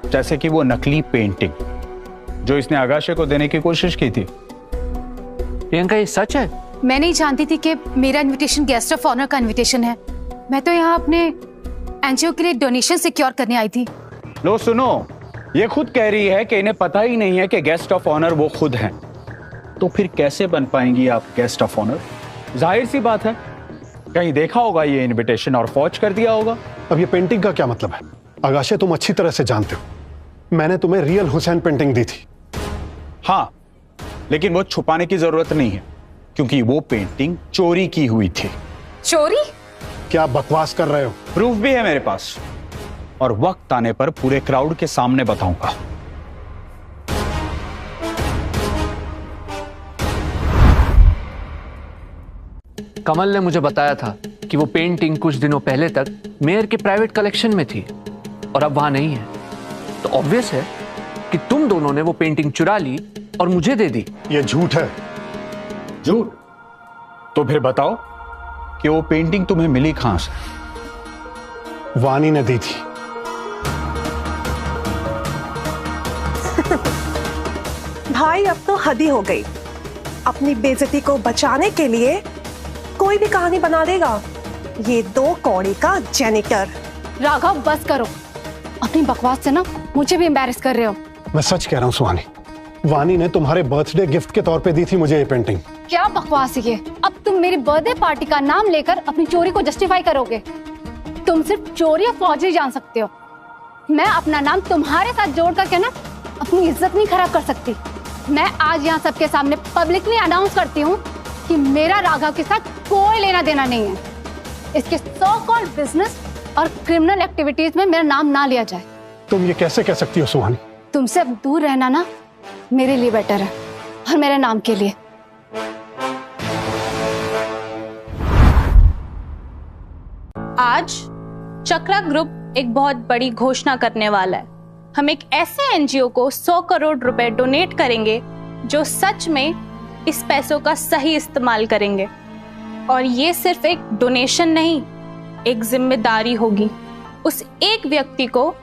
जैसे कि वो नकली पेंटिंग जो इसने आगाशे को देने की कोशिश की थी। प्रियंका, ये सच है? मैं नहीं जानती थी कि मेरा इनविटेशन गेस्ट ऑफ ऑनर का इनविटेशन है। मैं तो यहाँ अपने एनजीओ के लिए डोनेशन सिक्योर करने आई थी। लो सुनो, ये खुद कह रही है कि इन्हें पता ही नहीं है कि गेस्ट ऑफ ऑनर वो खुद हैं। तो फिर कैसे बन पाएंगी आप गेस्ट ऑफ ऑनर? जाहिर सी बात है, कहीं देखा होगा ये इनविटेशन और फॉर्ज कर दिया होगा। अब ये पेंटिंग का क्या मतलब है? आगाशे, तुम अच्छी तरह से जानते हो मैंने तुम्हें रियल हुसैन पेंटिंग दी थी। हाँ, लेकिन वो छुपाने की जरूरत नहीं है, क्योंकि वो पेंटिंग चोरी की हुई थी। चोरी? क्या बकवास कर रहे हो? प्रूफ भी है मेरे पास, और वक्त आने पर पूरे क्राउड के सामने बताऊंगा। कमल ने मुझे बताया था कि वो पेंटिंग कुछ दिनों पहले तक मेयर के प्राइवेट कलेक्शन में थी और अब वहां नहीं है। तो ऑब्वियस है कि तुम दोनों ने वो पेंटिंग चुरा ली और मुझे दे दी। ये झूठ है। झूठ? तो फिर बताओ कि वो पेंटिंग तुम्हें मिली कहां से? वानी ने दी थी। भाई, अब तो हद ही हो गई। अपनी बेइज्जती को बचाने के लिए कोई भी कहानी बना देगा। ये 2 कौड़ी का जेनिटर। राघव, बस करो। अपनी बकवास से ना मुझे भी एम्बैरेस कर रहे हो। मैं सच कह रहा हूं सुहानी, वानी ने तुम्हारे बर्थडे गिफ्ट के तौर पे दी थी मुझे ये पेंटिंग। क्या बकवास है ये? अब तुम मेरी बर्थडे पार्टी का नाम लेकर अपनी चोरी को जस्टिफाई करोगे? तुम सिर्फ चोरी और फौजी जान सकते हो। मैं अपना नाम तुम्हारे साथ जोड़ करके ना अपनी इज्जत नहीं खराब कर सकती। मैं आज यहाँ सबके सामने पब्लिकली अनाउंस करती हूँ कि मेरा राघव के साथ कोई लेना देना नहीं है। इसके सो कॉल्ड बिजनेस और क्रिमिनल एक्टिविटीज में मेरा नाम ना लिया जाए। तुम ये कैसे कह सकती हो सुहानी? तुमसे अब दूर रहना ना मेरे लिए बेटर है, और मेरे नाम के लिए। आज चक्रा ग्रुप एक बहुत बड़ी घोषणा करने वाला है। हम एक ऐसे एनजीओ को 100 करोड़ रुपए डोनेट करेंगे जो सच में इस पैसों का सही इस्तेमाल करेंगे। और ये सिर्फ एक डोनेशन नहीं, एक जिम्मेदारी होगी। उस एक व्यक्ति को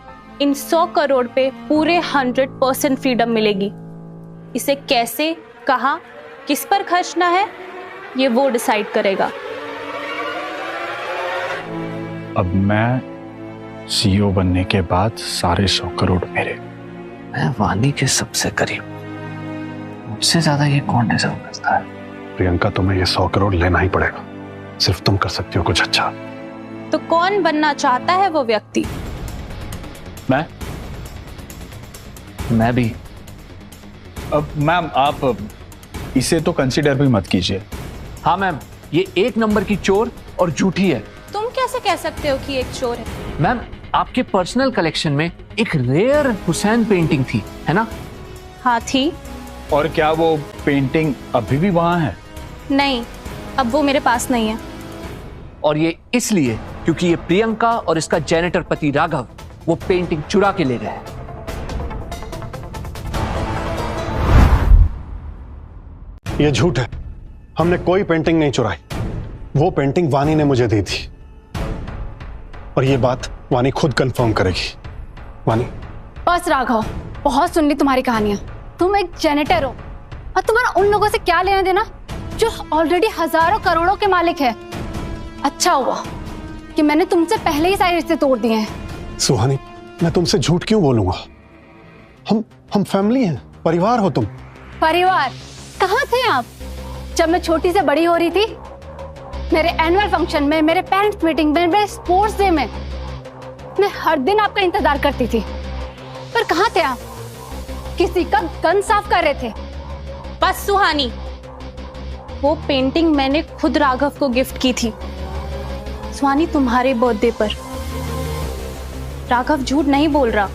इन 100 करोड़ पे पूरे 100% फ्रीडम मिलेगी। इसे कैसे, कहाँ, किस पर खर्चना है, ये वो डिसाइड करेगा। अब मैं सीईओ बनने के बाद सारे 100 करोड़ मेरे। मैं वानी के सबसे करीब, मुझसे ज्यादा ये कौन डिजर्व करता है? प्रियंका, तुम्हें ये 100 करोड़ लेना ही पड़ेगा। सिर्फ तुम कर सकती हो कुछ अच्छा। तो कौन बनना चाहता है वो व्यक्ति? मैं भी। अब मैम, आप इसे तो कंसीडर भी मत कीजिए। हाँ मैम, ये 1 नंबर की चोर और झूठी है। तुम कैसे कह सकते हो कि एक चोर है? मैम, आपके पर्सनल कलेक्शन में एक रेयर हुसैन पेंटिंग थी, है ना? हाँ थी। और क्या वो पेंटिंग अभी भी वहां है? नहीं, अब वो मेरे पास नहीं है। और ये इसलिए क्योंकि ये प्रियंका और इसका जेनेटर पति राघव वो पेंटिंग चुरा के ले गए। ये झूठ है। हमने कोई पेंटिंग नहीं चुराई। वो पेंटिंग वानी ने मुझे दी थी, और ये बात वानी खुद कंफर्म करेगी। वानी, बस राघव, बहुत सुन ली तुम्हारी कहानियां। तुम एक जेनेटर हो, और तुम्हारा उन लोगों से क्या लेना देना जो ऑलरेडी हजारों करोड़ों के मालिक है। अच्छा हुआ कि मैंने तुमसे पहले ही सारे रिश्ते तोड़ दिए हैं। सुहानी, मैं तुमसे झूठ क्यों बोलूंगा? हम फैमिली हैं, परिवार हो तुम। परिवार? कहाँ थे आप जब मैं छोटी से बड़ी हो रही थी? मेरे एनुअल फंक्शन में, मेरे पेरेंट्स मीटिंग में, मेरे स्पोर्ट्स डे में मैं हर दिन आपका इंतजार करती थी। पर कहाँ थे आप? किसी का गन साफ कर रहे थे। बस सुहानी, वो पेंटिंग मैंने खुद राघव को गिफ्ट की थी, सुहानी, तुम्हारे बर्थडे पर। राघव झूठ नहीं बोल रहा।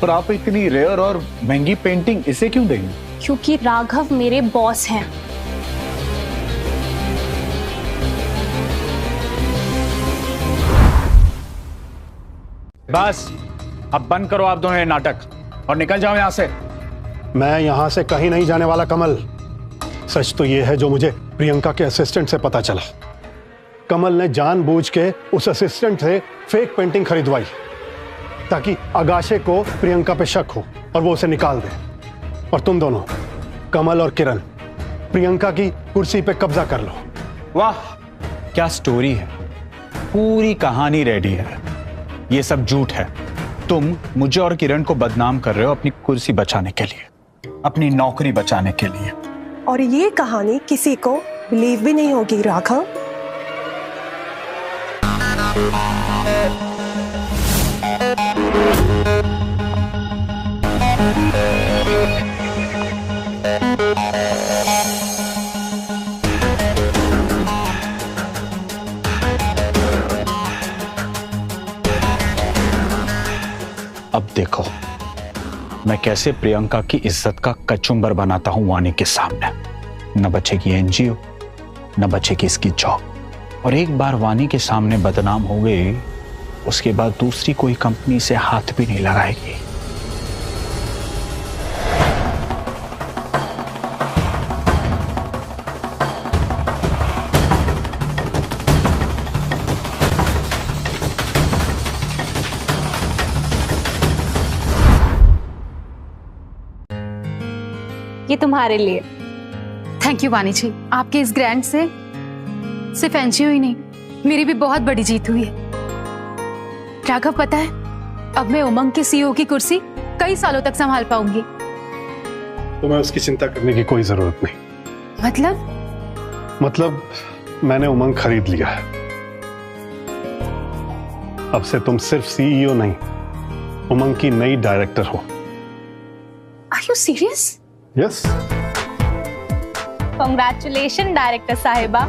पर आप इतनी रेयर और महंगी पेंटिंग इसे क्यों देंगे? क्योंकि राघव मेरे बॉस हैं। बस अब बंद करो आप दोनों ये नाटक और निकल जाओ यहां से। मैं यहां से कहीं नहीं जाने वाला कमल। सच तो यह है जो मुझे प्रियंका के असिस्टेंट से पता चला। कमल ने जानबूझ के उस असिस्टेंट से फेक पेंटिंग खरीदवाई ताकि अगाशे को प्रियंका पे शक हो और वो उसे निकाल दे। और तुम दोनों, कमल और किरण, प्रियंका की कुर्सी पे कब्जा कर लो। वाह, क्या स्टोरी है। पूरी कहानी रेडी है। ये सब झूठ है। तुम मुझे और किरण को बदनाम कर रहे हो अपनी कुर्सी बचाने के लिए, अपनी नौकरी बचाने के लिए। और ये कहानी किसी को बिलीव भी नहीं होगी राघव। अब देखो मैं कैसे प्रियंका की इज्जत का कचुम्बर बनाता हूं वानी के सामने। न बचेगी एनजीओ, न बचेगी इसकी जॉब। और एक बार वानी के सामने बदनाम हो गई, उसके बाद दूसरी कोई कंपनी से हाथ भी नहीं लगाएगी। ये तुम्हारे लिए। थैंक यू वानी जी, आपके इस ग्रैंड से सिर्फ एनजीओ ही नहीं, मेरी भी बहुत बड़ी जीत हुई है। राघव, पता है अब मैं उमंग के सीईओ की कुर्सी कई सालों तक संभाल पाऊंगी। तुम्हें उसकी चिंता करने की कोई जरूरत नहीं। मतलब मैंने उमंग खरीद लिया है। अब से तुम सिर्फ सीईओ नहीं, उमंग की नई डायरेक्टर हो। Are you serious? Yes. Congratulation director साहिबा।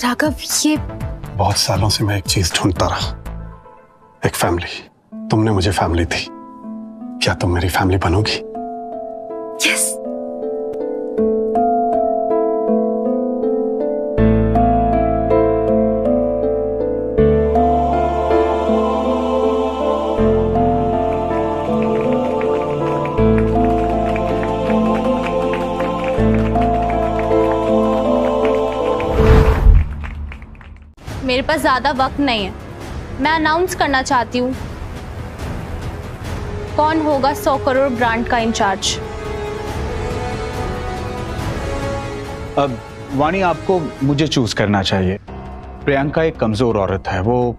राघव, ये बहुत सालों से मैं एक चीज ढूंढता रहा, एक फैमिली। तुमने मुझे फैमिली दी, क्या तुम मेरी फैमिली बनोगी? यस। मेरे पास ज्यादा वक्त नहीं है, मैं अनाउंस करना चाहती हूँ कौन होगा 100 करोड़ ब्रांड का इंचार्ज। अब वानी, आपको मुझे चूज करना चाहिए। प्रियंका एक कमजोर औरत है, वो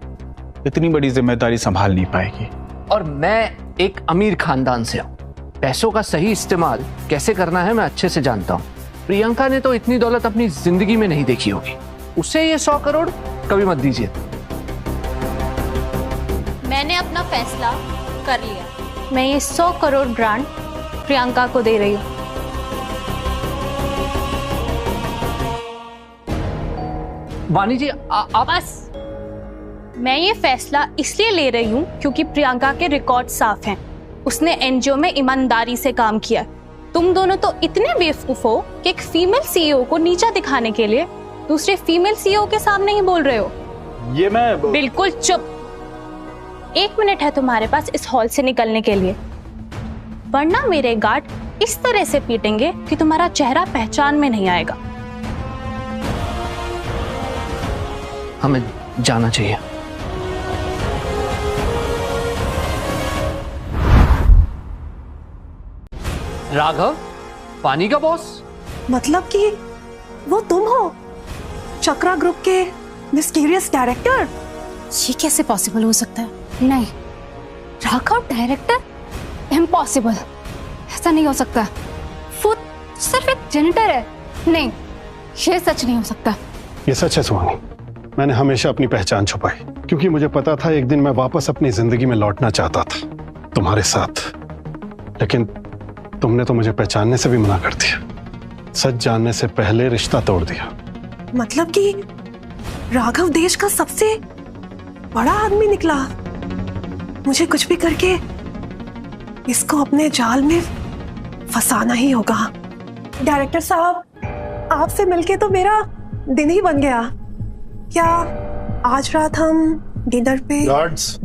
इतनी बड़ी जिम्मेदारी संभाल नहीं पाएगी। और मैं एक अमीर खानदान से हूं, पैसों का सही इस्तेमाल कैसे करना है मैं अच्छे से जानता हूं। प्रियंका ने तो इतनी दौलत अपनी जिंदगी में नहीं देखी होगी, उसे ये 100 करोड़ कभी मत दीजिए। मैंने अपना फैसला कर लिया, मैं ये 100 करोड़ ब्रांड प्रियंका को दे रही हूँ। वानी जी, आप बस, मैं ये फैसला इसलिए ले रही हूँ क्योंकि प्रियंका के रिकॉर्ड साफ हैं। उसने एनजीओ में ईमानदारी से काम किया। तुम दोनों तो इतने बेवकूफ हो कि एक फीमेल सीईओ को नीचा दिखाने के लिए दूसरे फीमेल सीईओ के सामने ही बोल रहे हो। ये मैं बिल्कुल चुप। 1 मिनट है तुम्हारे पास इस हॉल से निकलने के लिए, वरना मेरे गार्ड इस तरह से पीटेंगे कि तुम्हारा चेहरा पहचान में नहीं आएगा। हमें जाना चाहिए। राघव, पानी का बॉस? मतलब कि वो तुम हो, चक्रा ग्रुप के मिस्टीरियस डायरेक्टर? ये कैसे पॉसिबल हो सकता है? नहीं, राघव डायरेक्टर? इम्पॉसिबल। ऐसा नहीं हो सकता। वो सिर्फ एक जेनिटर है। नहीं, ये सच नहीं हो सकता। ये सच है सुहानी। मैंने हमेशा अपनी पहचान छुपाई क्योंकि मुझे पता था एक दिन मैं वापस अपनी जिंदगी में लौटना चाहता था तुम्हारे साथ, लेकिन तुमने तो मुझे पहचानने से भी मना कर दिया। सच जानने से पहले रिश्ता तोड़ दिया। मतलब कि राघव देश का सबसे बड़ा आदमी निकला। मुझे कुछ भी करके इसको अपने जाल में फंसाना ही होगा। डायरेक्टर साहब, आपसे मिलके तो मेरा दिन ही बन गया। क्या आज रात हम डिनर पे? गार्ड्स,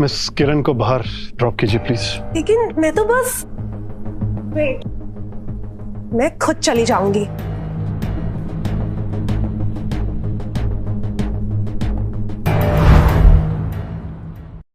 मिस किरण को बाहर ड्रॉप कीजिए प्लीज। लेकिन मैं तो बस वेट, मैं खुद चली जाऊंगी।